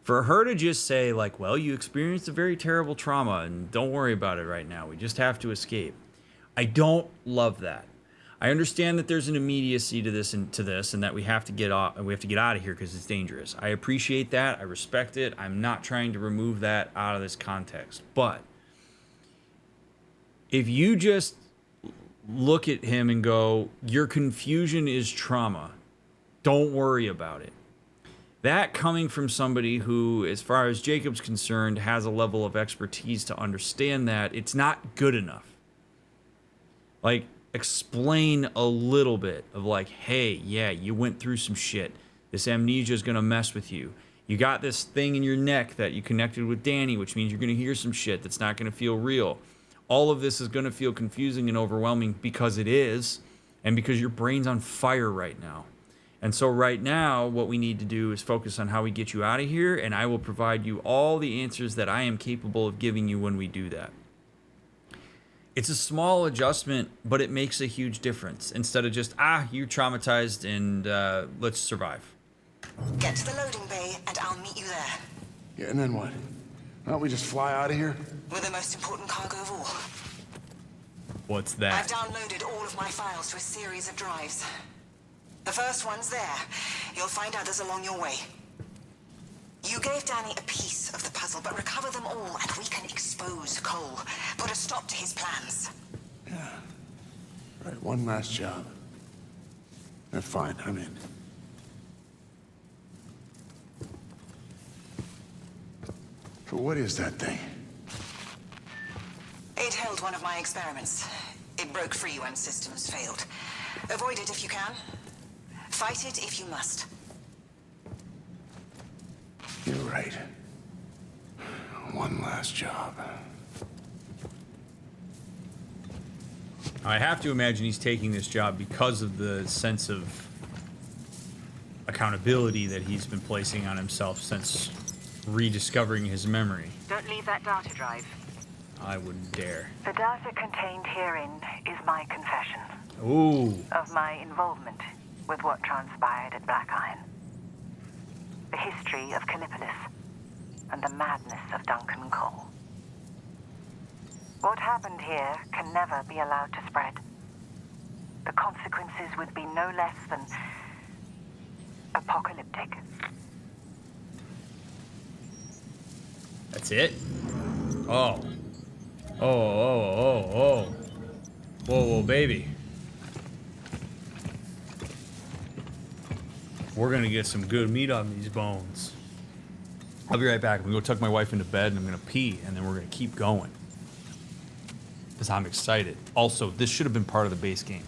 For her to just say, like, well, you experienced a very terrible trauma and don't worry about it right now. We just have to escape. I don't love that. I understand that there's an immediacy to this and that we have to get out of here because it's dangerous. I appreciate that. I respect it. I'm not trying to remove that out of this context. But if you just look at him and go, your confusion is trauma, don't worry about it. That coming from somebody who, as far as Jacob's concerned, has a level of expertise to understand that, it's not good enough. Like, explain a little bit of like, hey, yeah, you went through some shit. This amnesia is going to mess with you. You got this thing in your neck that you connected with Danny, which means you're going to hear some shit that's not going to feel real. All of this is going to feel confusing and overwhelming because it is, and because your brain's on fire right now. And so right now, what we need to do is focus on how we get you out of here, and I will provide you all the answers that I am capable of giving you when we do that. It's a small adjustment, but it makes a huge difference. Instead of just, you're traumatized and let's survive. Get to the loading bay and I'll meet you there. Yeah, and then what? Why don't we just fly out of here? With the most important cargo of all. What's that? I've downloaded all of my files to a series of drives. The first one's there. You'll find others along your way. You gave Danny a piece of the puzzle, but recover them all and we can expose Cole. Put a stop to his plans. Yeah. Right, one last job. Fine, I'm in. So what is that thing? It held one of my experiments. It broke free when systems failed. Avoid it if you can. Fight it if you must. You're right. One last job. I have to imagine he's taking this job because of the sense of accountability that he's been placing on himself since rediscovering his memory. Don't leave that data drive. I wouldn't dare. The data contained herein is my confession. Ooh. Of my involvement with what transpired at Black Iron. The history of Callisto and the madness of Duncan Cole. What happened here can never be allowed to spread. The consequences would be no less than apocalyptic. That's it? Oh. Oh. Whoa, baby. We're gonna get some good meat on these bones. I'll be right back. I'm gonna go tuck my wife into bed and I'm gonna pee and then we're gonna keep going. Because I'm excited. Also, this should have been part of the base game.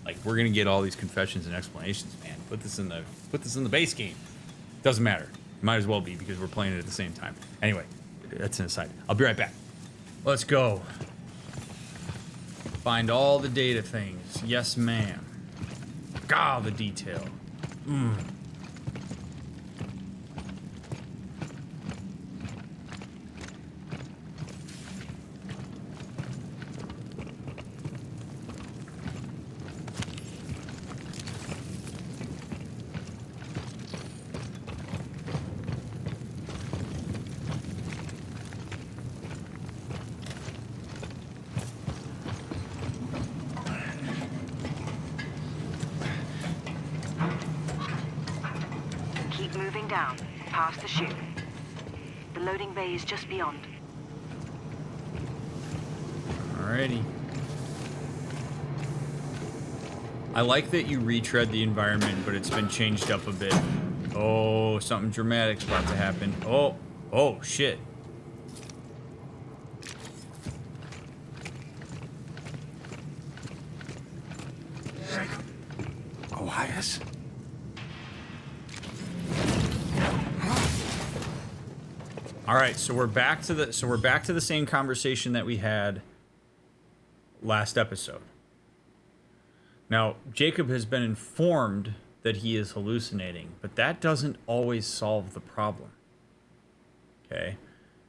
Like, we're gonna get all these confessions and explanations, man. Put this in the base game. Doesn't matter. Might as well be because we're playing it at the same time. Anyway, that's an aside. I'll be right back. Let's go. Find all the data things. Yes, ma'am. God, the detail. Keep moving down, past the chute. The loading bay is just beyond. Alrighty. I like that you retread the environment, but it's been changed up a bit. Oh, something dramatic's about to happen. Oh, shit. Elias? All right, so we're back to the same conversation that we had last episode. Now, Jacob has been informed that he is hallucinating, but that doesn't always solve the problem. Okay?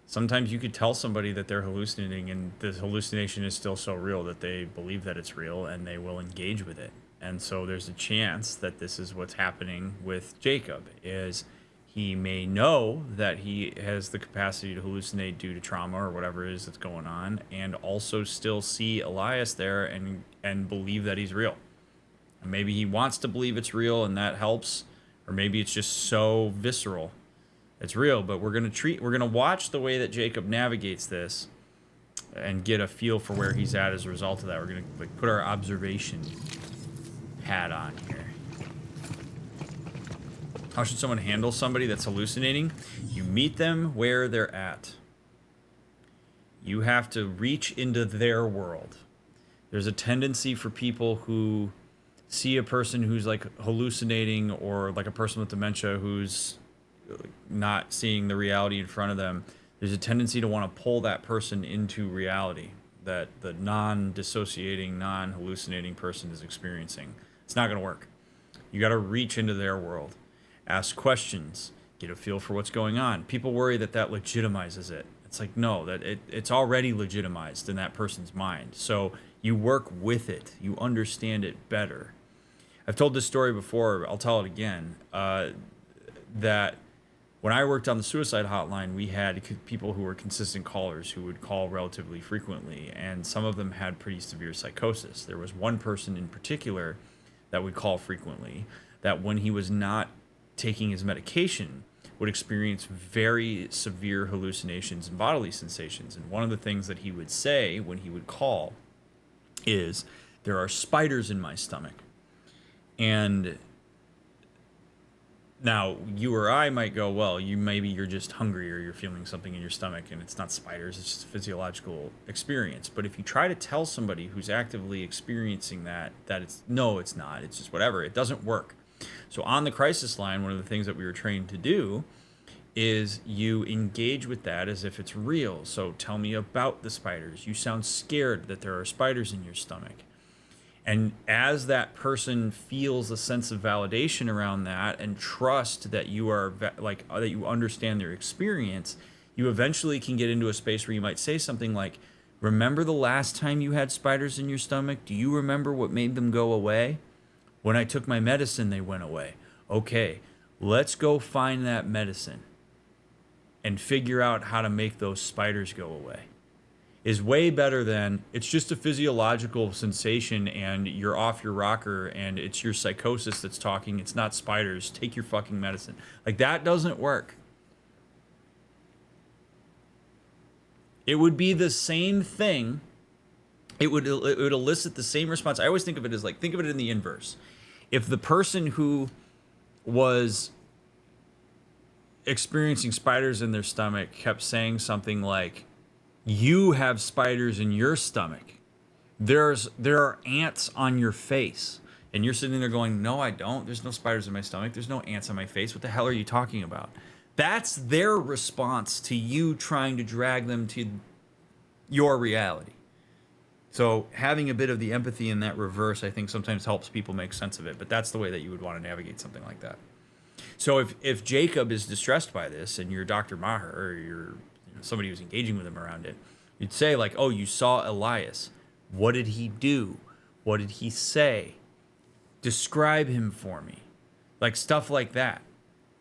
Sometimes you could tell somebody that they're hallucinating, and the hallucination is still so real that they believe that it's real, and they will engage with it. And so there's a chance that this is what's happening with Jacob, is he may know that he has the capacity to hallucinate due to trauma or whatever it is that's going on, and also still see Elias there and believe that he's real. And maybe he wants to believe it's real, and that helps, or maybe it's just so visceral. It's real, but we're gonna watch the way that Jacob navigates this and get a feel for where he's at as a result of that. We're gonna like put our observation hat on here. How should someone handle somebody that's hallucinating? You meet them where they're at. You have to reach into their world. There's a tendency for people who see a person who's like hallucinating, or like a person with dementia who's not seeing the reality in front of them. There's a tendency to want to pull that person into reality that the non-dissociating, non-hallucinating person is experiencing. It's not going to work. You got to reach into their world. Ask questions. Get a feel for what's going on. People worry that that legitimizes it. It's like, no, that it's already legitimized in that person's mind. So you work with it. You understand it better. I've told this story before. I'll tell it again. That when I worked on the suicide hotline, we had people who were consistent callers who would call relatively frequently, and some of them had pretty severe psychosis. There was one person in particular that would call frequently, that when he was not taking his medication would experience very severe hallucinations and bodily sensations. And one of the things that he would say when he would call is, "There are spiders in my stomach." And now you or I might go, well, maybe you're just hungry, or you're feeling something in your stomach, and it's not spiders, it's just a physiological experience. But if you try to tell somebody who's actively experiencing that it's not, it's just whatever, it doesn't work. So on the crisis line, one of the things that we were trained to do is you engage with that as if it's real. So tell me about the spiders. You sound scared that there are spiders in your stomach. And as that person feels a sense of validation around that and trust that you are that you understand their experience, you eventually can get into a space where you might say something like, "Remember the last time you had spiders in your stomach? Do you remember what made them go away? When I took my medicine, they went away. Okay, let's go find that medicine and figure out how to make those spiders go away." Is way better than, "It's just a physiological sensation and you're off your rocker and it's your psychosis that's talking. It's not spiders. Take your fucking medicine." Like, that doesn't work. It would be the same thing. It would elicit the same response. I always think of it as think of it in the inverse. If the person who was experiencing spiders in their stomach kept saying something like, "You have spiders in your stomach. There are ants on your face." And you're sitting there going, "No, I don't. There's no spiders in my stomach. There's no ants on my face. What the hell are you talking about?" That's their response to you trying to drag them to your reality. So having a bit of the empathy in that reverse, I think sometimes helps people make sense of it. But that's the way that you would want to navigate something like that. So if Jacob is distressed by this, and you're Dr. Maher, or you're somebody who's engaging with him around it, you'd say like, "Oh, you saw Elias. What did he do? What did he say? Describe him for me." Like, stuff like that.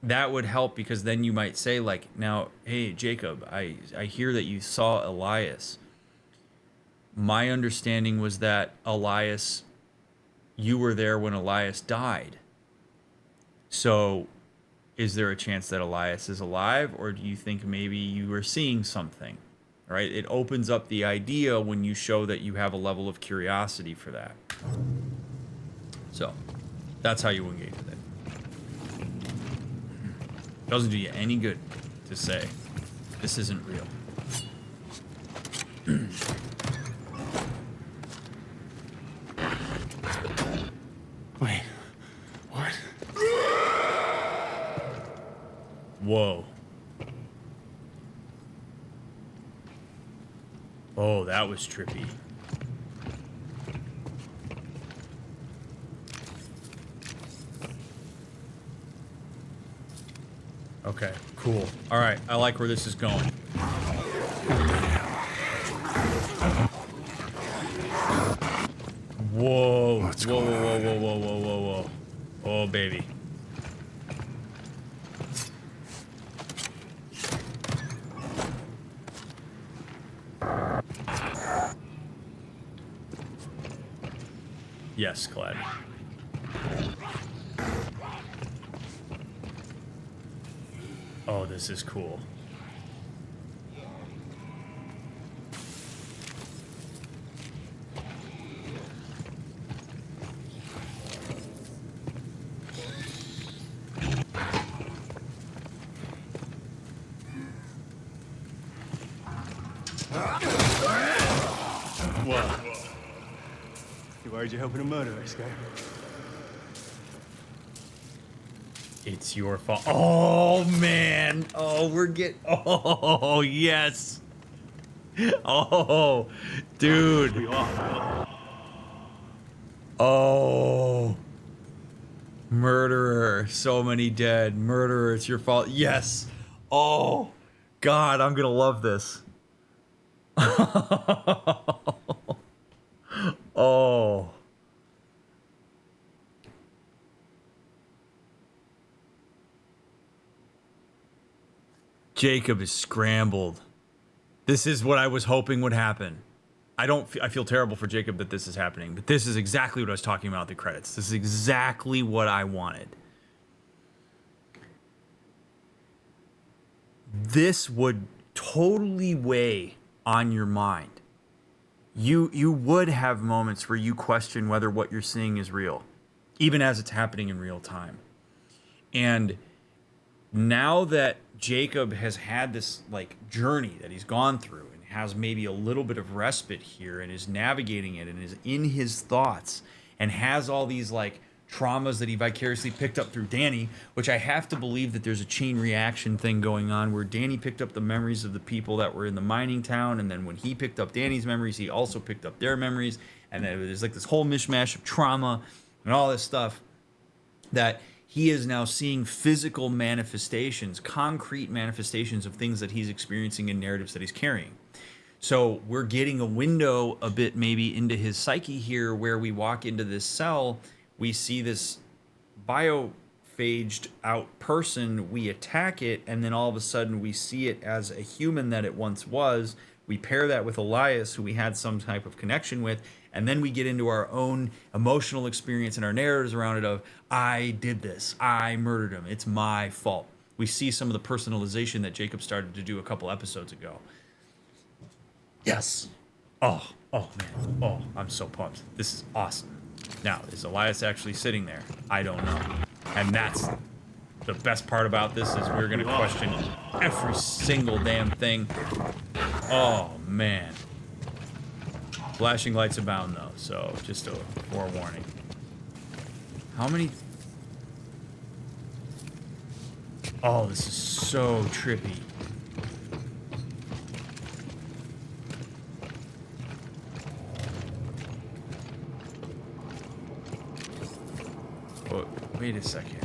That would help, because then you might say like, "Now, hey, Jacob, I hear that you saw Elias. My understanding was that Elias, you were there when Elias died. So is there a chance that Elias is alive, or do you think maybe you were seeing something?" Right? It opens up the idea when you show that you have a level of curiosity for that. So that's how you engage with it. Doesn't do you any good to say, "This isn't real." Wait, what? Whoa. Oh, that was trippy. Okay, cool. All right, I like where this is going. Whoa. Whoa, whoa, whoa, whoa, whoa, whoa, whoa, whoa. Oh, baby. Yes, Cled. Oh, this is cool. You worried you're helping a murderer escape? It's your fault. Oh, man. Oh, we're getting... Oh, yes. Oh, dude. Oh. Murderer. So many dead. Murderer, it's your fault. Yes. Oh, God, I'm going to love this. Oh. Jacob is scrambled. This is what I was hoping would happen. I feel terrible for Jacob that this is happening, but this is exactly what I was talking about in the credits. This is exactly what I wanted. This would totally weigh on your mind. You would have moments where you question whether what you're seeing is real, even as it's happening in real time. And now that Jacob has had this like journey that he's gone through and has maybe a little bit of respite here and is navigating it and is in his thoughts and has all these like traumas that he vicariously picked up through Danny, which I have to believe that there's a chain reaction thing going on where Danny picked up the memories of the people that were in the mining town, and then when he picked up Danny's memories, he also picked up their memories, and then there's like this whole mishmash of trauma and all this stuff that he is now seeing physical manifestations, concrete manifestations of things that he's experiencing in narratives that he's carrying. So we're getting a window a bit maybe into his psyche here, where we walk into this cell, we see this biophaged out person, we attack it, and then all of a sudden we see it as a human that it once was. We pair that with Elias, who we had some type of connection with, and then we get into our own emotional experience and our narratives around it of, I did this, I murdered him, it's my fault. We see some of the personalization that Jacob started to do a couple episodes ago. Yes. Oh man. Oh, I'm so pumped. This is awesome. Now, is Elias actually sitting there? I don't know. And that's the best part about this, is we're going to question every single damn thing. Oh, man. Flashing lights abound, though, so just a forewarning. How many... Oh, this is so trippy. Oh, wait a second.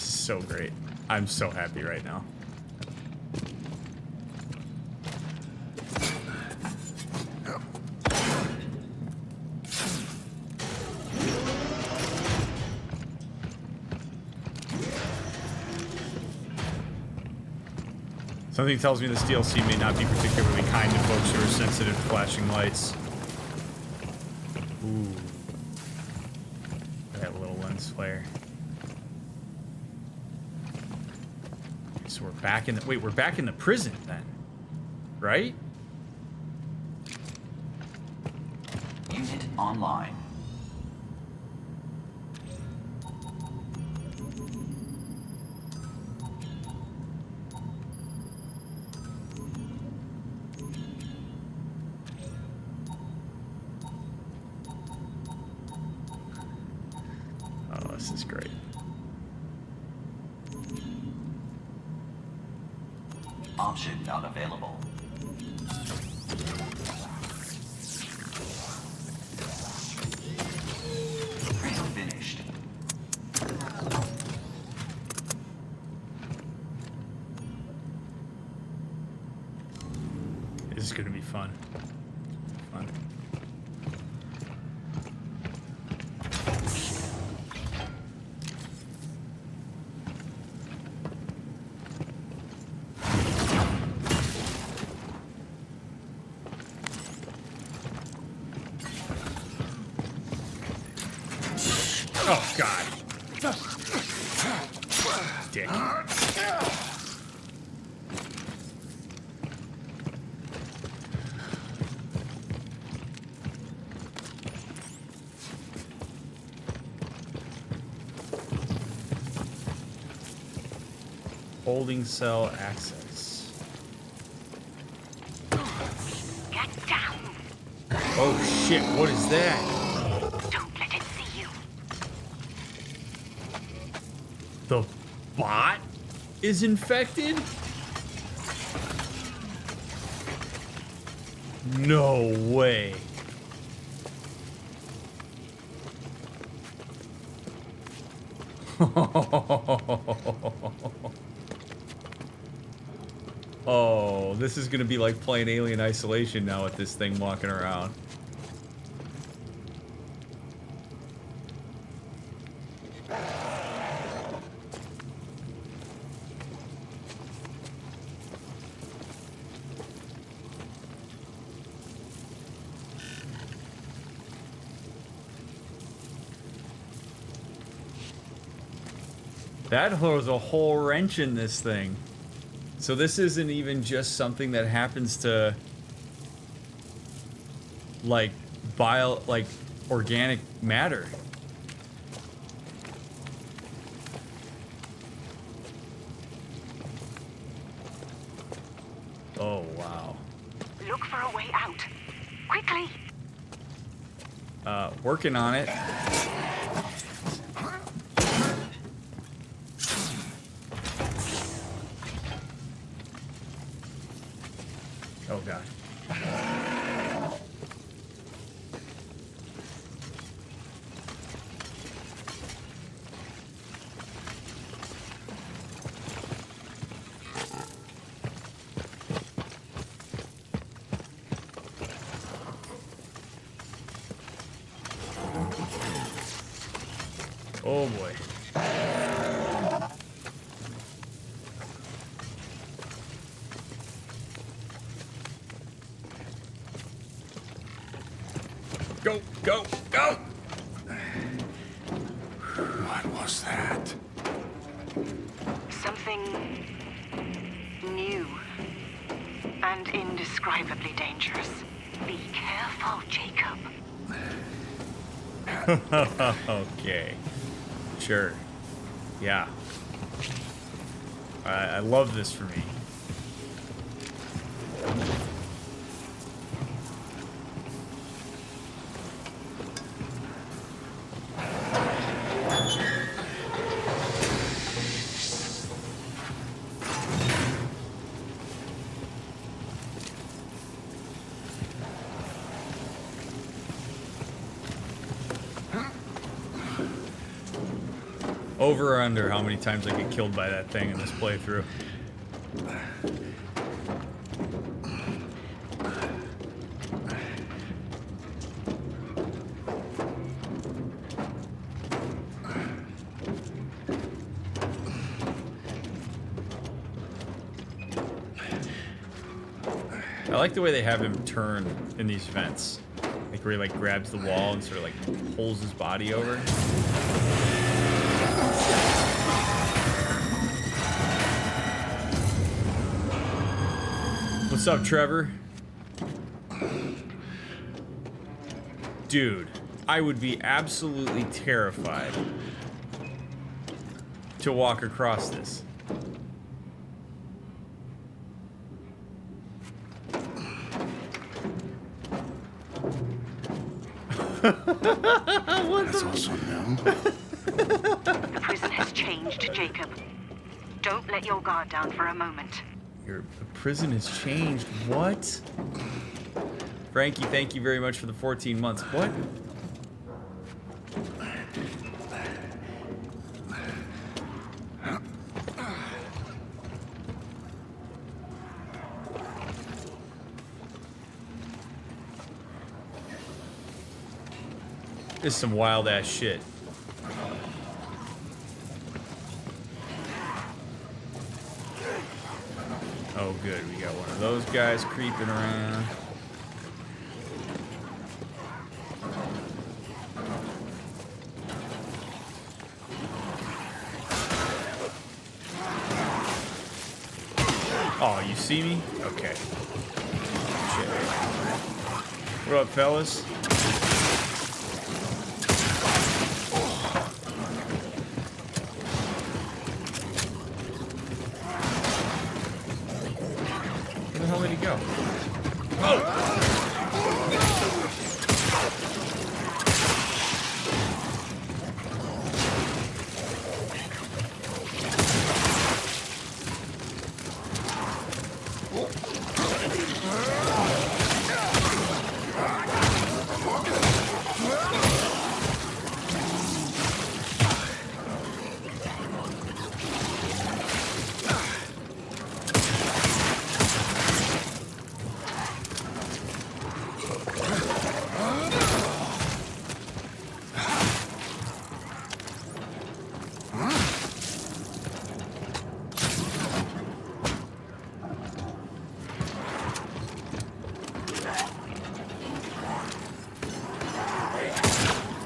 So great. I'm so happy right now. Something tells me this DLC may not be particularly kind to folks who are sensitive to flashing lights. Ooh. That little lens flare. So we're back in the... Wait, we're back in the prison then, right? Unit online. Oh, this is great. Option not available. Print finished. This is gonna be fun. Fun. Oh, God. Dick. Holding cell access. Get down. Oh, shit. What is that? Don't let it see you. The bot is infected? No way. Oh, this is gonna be like playing Alien Isolation now with this thing walking around. That throws a whole wrench in this thing. So this isn't even just something that happens to like organic matter. Oh, wow. Look for a way out. Quickly. Working on it. Oh, God. Oh, boy. Go, go, go! What was that? Something new and indescribably dangerous. Be careful, Jacob. Okay. Sure. Yeah. I love this for me. Over or under how many times I get killed by that thing in this playthrough? I like the way they have him turn in these vents. Like where he like grabs the wall and sort of like pulls his body over. What's up, Trevor? Dude, I would be absolutely terrified to walk across this. That's also new. The prison has changed, Jacob. Don't let your guard down for a moment. Your prison has changed. What? Frankie, thank you very much for the 14 months. What? This is some wild ass shit. Oh good, we got one of those guys creeping around. Oh, you see me? Okay. Shit. What up, fellas? Where the hell did he go? Oh!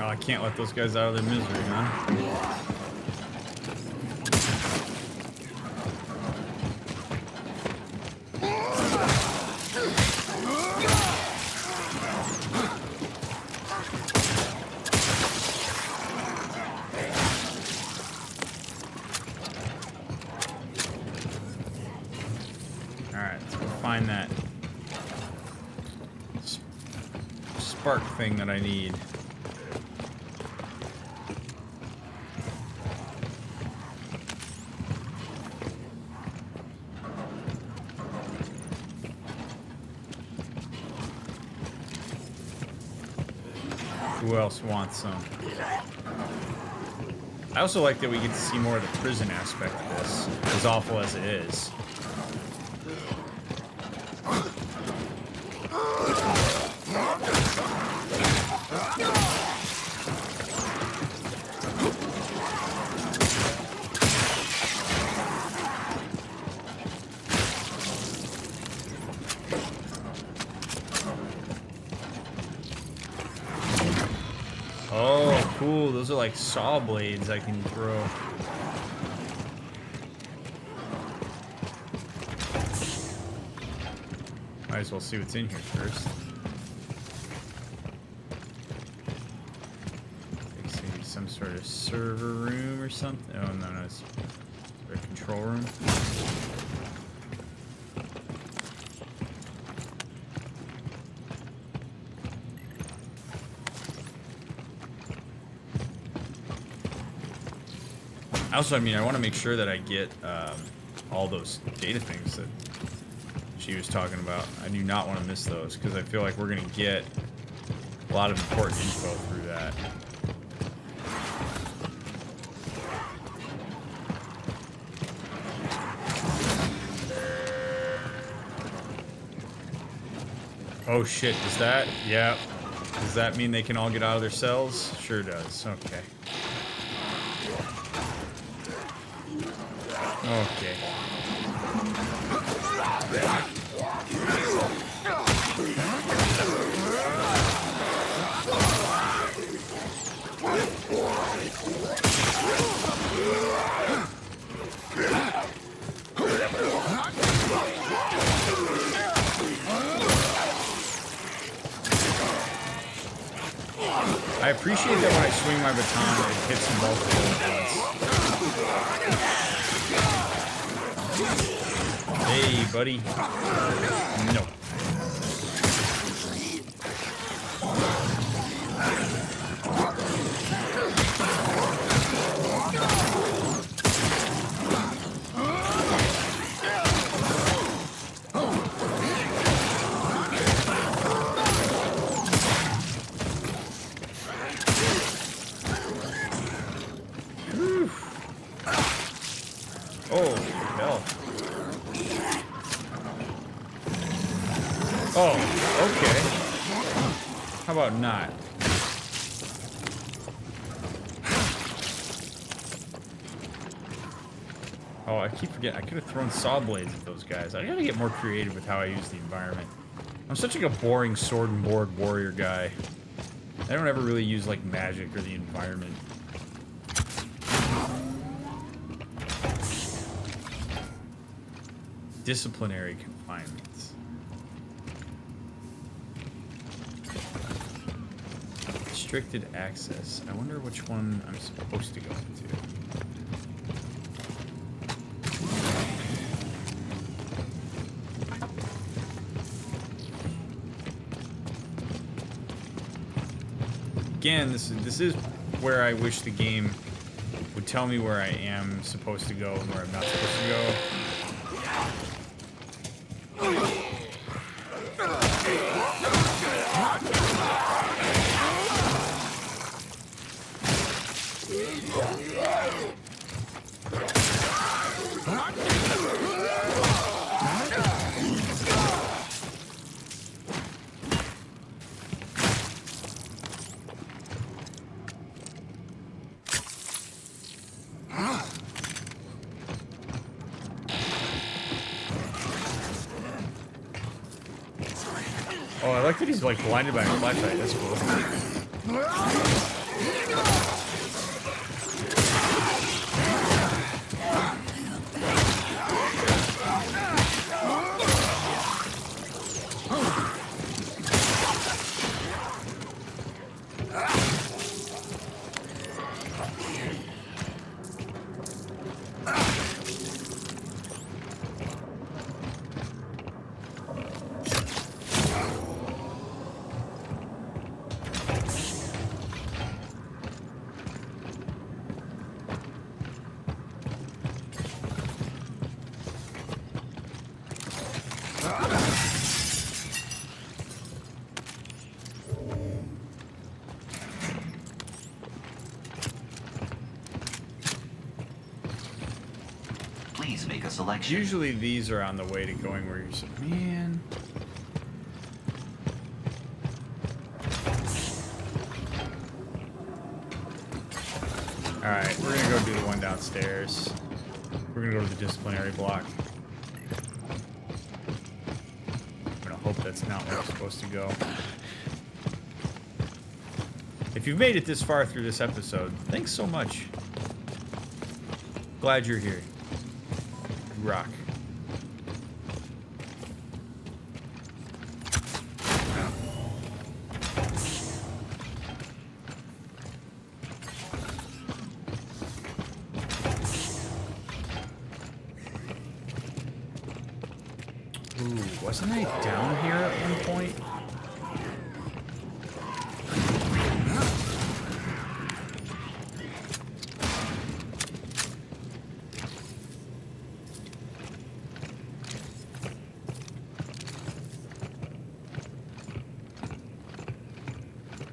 I can't let those guys out of their misery, huh? Alright, let's go find that spark thing that I need. Who else wants some? I also like that we get to see more of the prison aspect of this, as awful as it is. Oh, cool. Those are like saw blades I can throw. Might as well see what's in here first. It's maybe some sort of server room or something. Oh, no, it's a control room. Also, I mean, I want to make sure that I get all those data things that she was talking about. I do not want to miss those, because I feel like we're going to get a lot of important info through that. Oh shit, does that? Yeah. Does that mean they can all get out of their cells? Sure does. Okay. Okay. I appreciate that when I swing my baton, it hits them both at once. Hey, buddy. No. Oh, hell. Oh, okay. How about not? Oh, I keep forgetting. I could have thrown saw blades at those guys. I gotta get more creative with how I use the environment. I'm such like a boring sword and board warrior guy. I don't ever really use like magic or the environment. Disciplinary confinements. Restricted access. I wonder which one I'm supposed to go into. Again, this is where I wish the game would tell me where I am supposed to go and where I'm not supposed to go. Oh, I like that he's like blinded by a flashlight. That's cool. Please make a selection. Usually these are on the way to going where you're so, man. Alright, we're gonna go do the one downstairs. We're gonna go to the disciplinary block. I'm gonna hope that's not where I'm supposed to go. If you've made it this far through this episode, thanks so much. Glad you're here. You rock. Ooh, wasn't I down here at one point?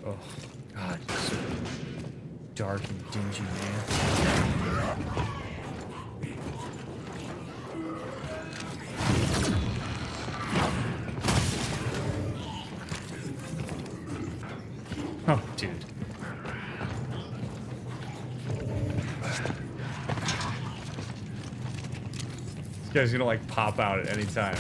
Oh, God, it's so dark and dingy, man. Oh, dude. This guy's gonna like pop out at any time.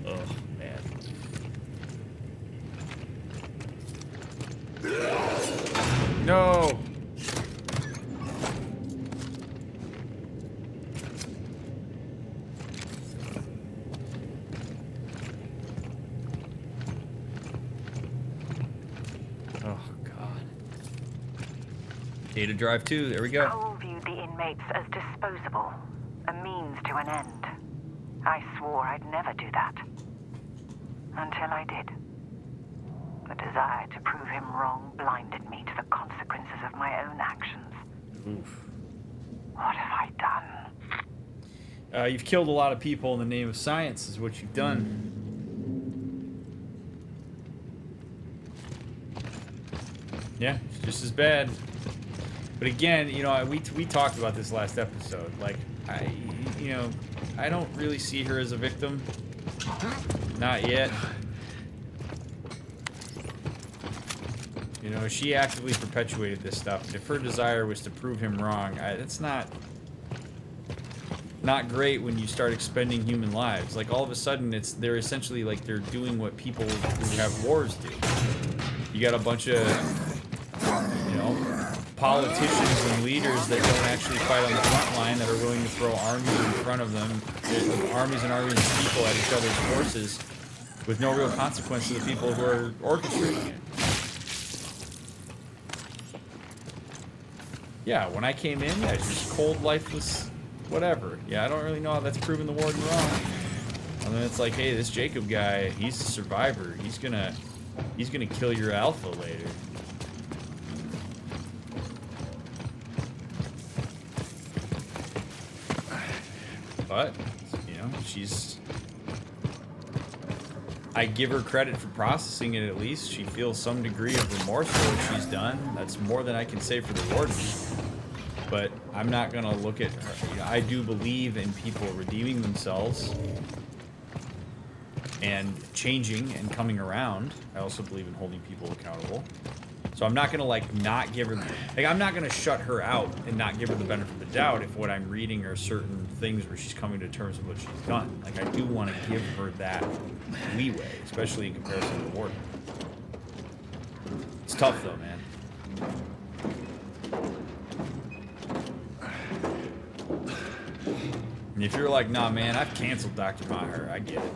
Oh, man. No! Data drive 2, there we go. Cole viewed the inmates as disposable, a means to an end. I swore I'd never do that. Until I did. The desire to prove him wrong blinded me to the consequences of my own actions. Oof. What have I done? You've killed a lot of people in the name of science, is what you've done. Yeah, it's just as bad. But again, you know, we talked about this last episode. Like, I don't really see her as a victim. Not yet. You know, she actively perpetuated this stuff. And if her desire was to prove him wrong, it's not great when you start expending human lives. Like, all of a sudden, they're essentially like they're doing what people who have wars do. You got a bunch of, you know, politicians and leaders that don't actually fight on the front line, that are willing to throw armies in front of them, armies and armies of people at each other's forces, with no real consequence to the people who are orchestrating it. Yeah, when I came in, yeah, just cold, lifeless, whatever. Yeah, I don't really know how that's proven the warden wrong. And then it's like, hey, this Jacob guy, he's a survivor. He's gonna kill your alpha later. But, you know, I give her credit for processing it at least. She feels some degree of remorse for what she's done. That's more than I can say for the warden. But I'm not going to look at her. You know, I do believe in people redeeming themselves and changing and coming around. I also believe in holding people accountable. So I'm not going to, like, not give her... Like, I'm not going to shut her out and not give her the benefit of the doubt if what I'm reading are certain things where she's coming to terms with what she's done. Like, I do want to give her that leeway, especially in comparison to the warden. It's tough, though, man. And if you're like, nah, man, I've canceled Dr. Maher, I get it.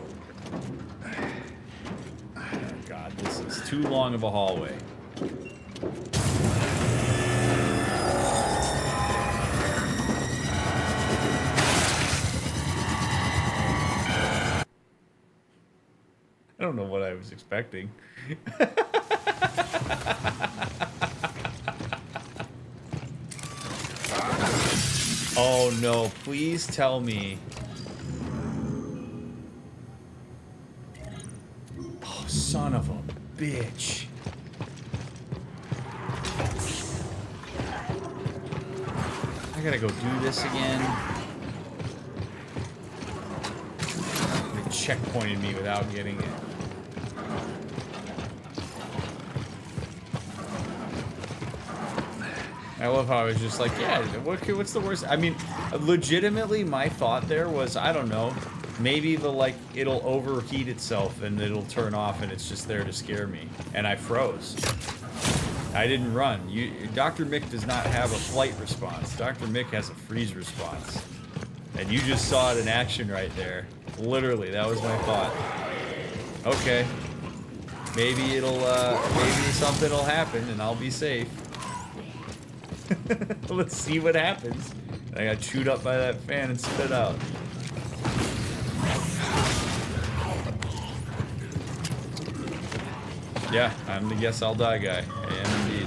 Oh, God, this is too long of a hallway. I don't know what I was expecting. Oh no, please tell me. Oh, son of a bitch. I gotta go do this again. They checkpointed me without getting it. I love how I was just like, yeah, what's the worst? I mean, legitimately, my thought there was, I don't know, maybe it'll overheat itself and it'll turn off and it's just there to scare me. And I froze. I didn't run. DrMick does not have a flight response. DrMick has a freeze response. And you just saw it in action right there. Literally, that was my thought. Okay. Maybe maybe something will happen and I'll be safe. Let's see what happens. I got chewed up by that fan and spit out. Yeah, I'm the guess I'll die guy. I am indeed.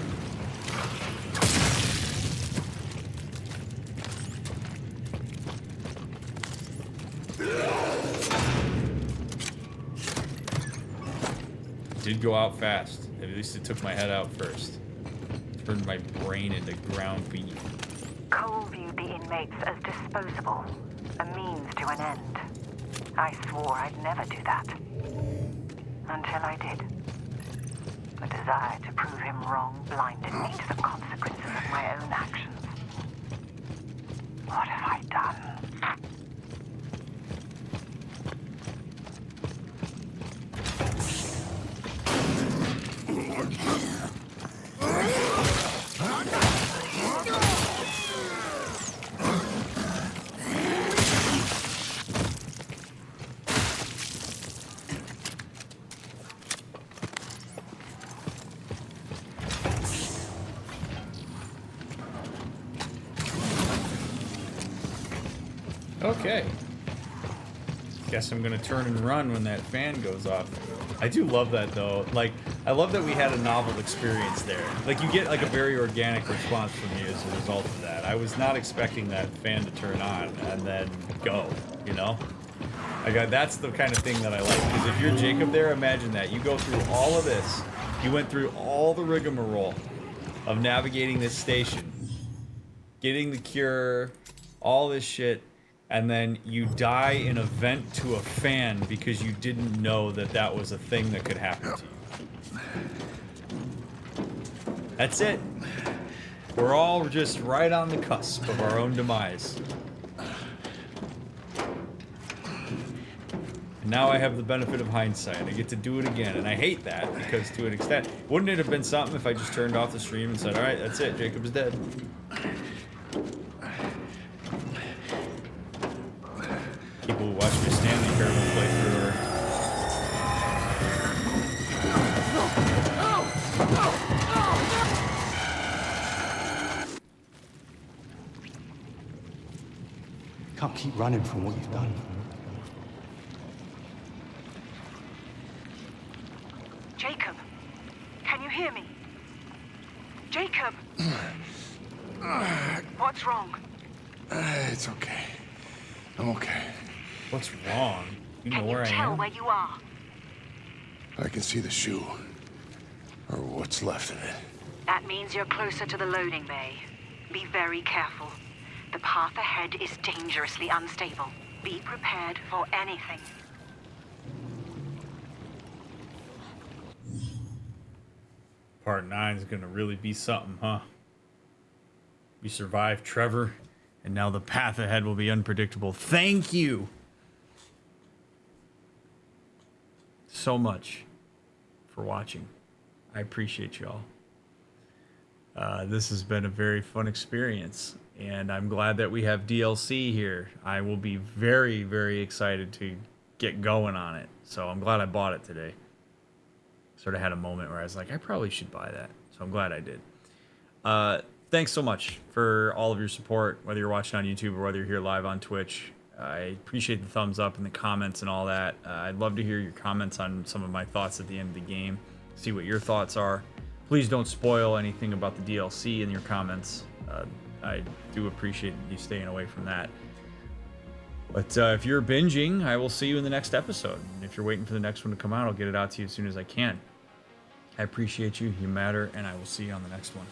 Did go out fast. At least it took my head out first. Turned my brain into ground beef. Cole viewed the inmates as disposable, a means to an end. I swore I'd never do that. Until I did. The desire to prove him wrong blinded me to the consequences of my own actions. What have I done? Okay. Guess I'm gonna turn and run when that fan goes off. I do love that though. Like, I love that we had a novel experience there. Like, you get like a very organic response from me as a result of that. I was not expecting that fan to turn on and then go, you know? That's the kind of thing that I like. Because if you're Jacob there, imagine that. You go through all of this. You went through all the rigmarole of navigating this station, getting the cure, all this shit, and then you die in a vent to a fan because you didn't know that that was a thing that could happen to you. That's it. We're all just right on the cusp of our own demise. And now I have the benefit of hindsight. I get to do it again, and I hate that because to an extent, wouldn't it have been something if I just turned off the stream and said, all right, that's it, Jacob's dead. People who watch me Stanley Parable playthrough Can't keep running from what you've done. Jacob, can you hear me? Jacob! What's wrong? It's okay. I'm okay. What's wrong? You know where I am? Can you tell where you are? I can see the shoe. Or what's left of it. That means you're closer to the loading bay. Be very careful. The path ahead is dangerously unstable. Be prepared for anything. Part 9 is gonna really be something, huh? We survived Trevor, and now the path ahead will be unpredictable. Thank you so much for watching. I appreciate y'all. This has been a very fun experience, and I'm glad that we have DLC here. I will be very, very excited to get going on it. So I'm glad I bought it today. Sort of had a moment where I was like, I probably should buy that. So I'm glad I did. Thanks so much for all of your support, whether you're watching on YouTube or whether you're here live on Twitch. I appreciate the thumbs up and the comments and all that. I'd love to hear your comments on some of my thoughts at the end of the game. See what your thoughts are. Please don't spoil anything about the DLC in your comments. I do appreciate you staying away from that. But if you're binging, I will see you in the next episode. And if you're waiting for the next one to come out, I'll get it out to you as soon as I can. I appreciate you. You matter, and I will see you on the next one.